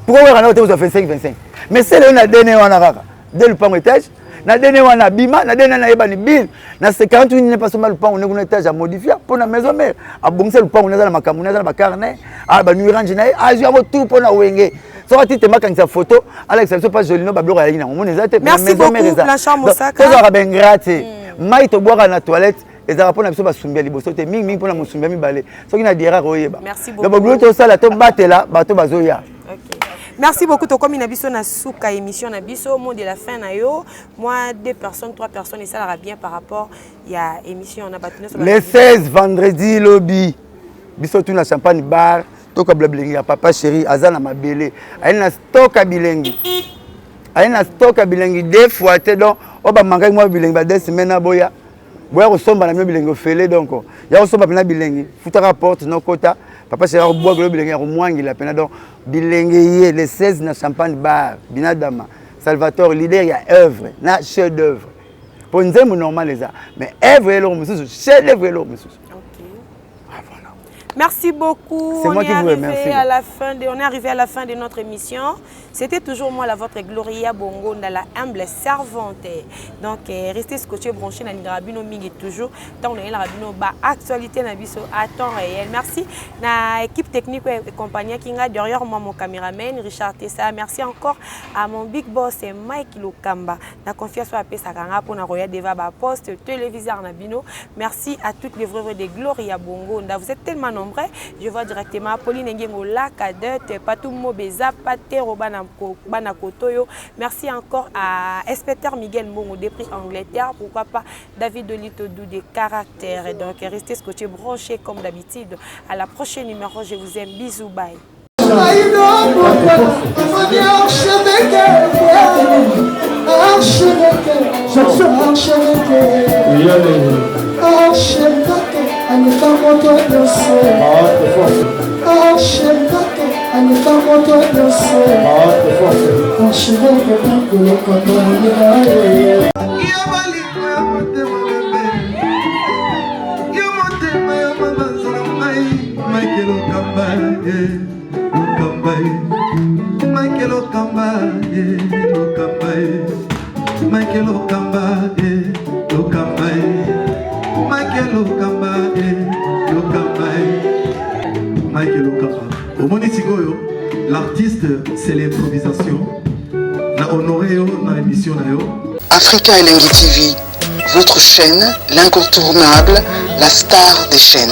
Pourquoi wera na hôtel vous fait 5-25. Mais c'est le na dernier wana kaka. Dès le premier étage na dene wana bima na dene na yebani bill na 50 ne pas mal pan on est étage à modifier pour la maison mère a bongse le pan on est dans la makamuna dans la carnet a ba nuirange na a ju amo tout pour na wenge so ati te makangisa photo Alex ça pas joli no ba bloko ya ina on est à merci beaucoup Blanchard Moussaka to za ben grate mai to boire na toilette ezala pona biso basumbia liboso te mingi pona musumbia mibale soki na diera koyeba merci beaucoup le boulot to sala to batela bato bazoya. OK. Merci beaucoup. Tokomi na biso na souka émission na biso mot de la fin na yo. Moi 2 personnes 3 personnes et ça ira bien par rapport il y a émission on a battu le 16 vendredi lobby. Biso tu na champagne bar to ka blablingi ya papa chéri azana mabele. Aina stock a bilengi. Aina stock a bilengi 2 fois te donc o ba manga moi bilengi ba 2 semaines boya. Boya ko somba na bilengi fele donc ya ko somba na bilengi. Futa rapport no kota. Papa c'est un bois global bilingue mwangi la pena donc bilingue le 16 na champagne bar binadama Salvatore leader ya œuvre na chef d'œuvre pour nzembo normal eza mais œuvre eloko mosusu chef d'œuvre eloko mosusu. Merci beaucoup. C'est moi qui vous remercie. On est arrivé à la fin de notre émission. C'était toujours moi, votre Gloria Bongo, dans la humble servante. Donc, restez scotché, branché dans l'Ingrabino Mingi toujours. Tant on est l'Ingrabino, actualité à temps réel. Merci à l'équipe technique et compagnie qui est derrière moi, mon caméraman, Richard Tessa. Merci encore à mon big boss, Mike Lokamba. La confiance à Pesakanga pour Naroya Deva, poste, téléviseur Nabino. Merci à toutes les vrais de Gloria Bongo. Vous êtes tellement nombreux. Je vois directement Pauline Ngengo Lakadete, Patou Mobeza, Pate Robana Kotoyo. Merci encore à inspecteur Miguel Mbongo des prix Angleterre. Pourquoi pas David Dolito Dou des caractères. Et donc restez scotché, branché comme d'habitude. À la prochaine numéro, je vous aime. Bisous, bye. L'artiste, c'est l'improvisation. La honoré dans l'émission. Africa Elengi TV, votre chaîne, l'incontournable, la star des chaînes.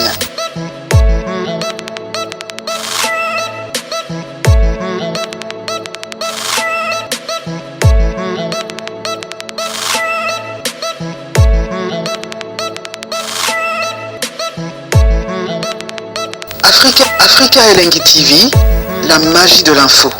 Africa Elengi TV, la magie de l'info.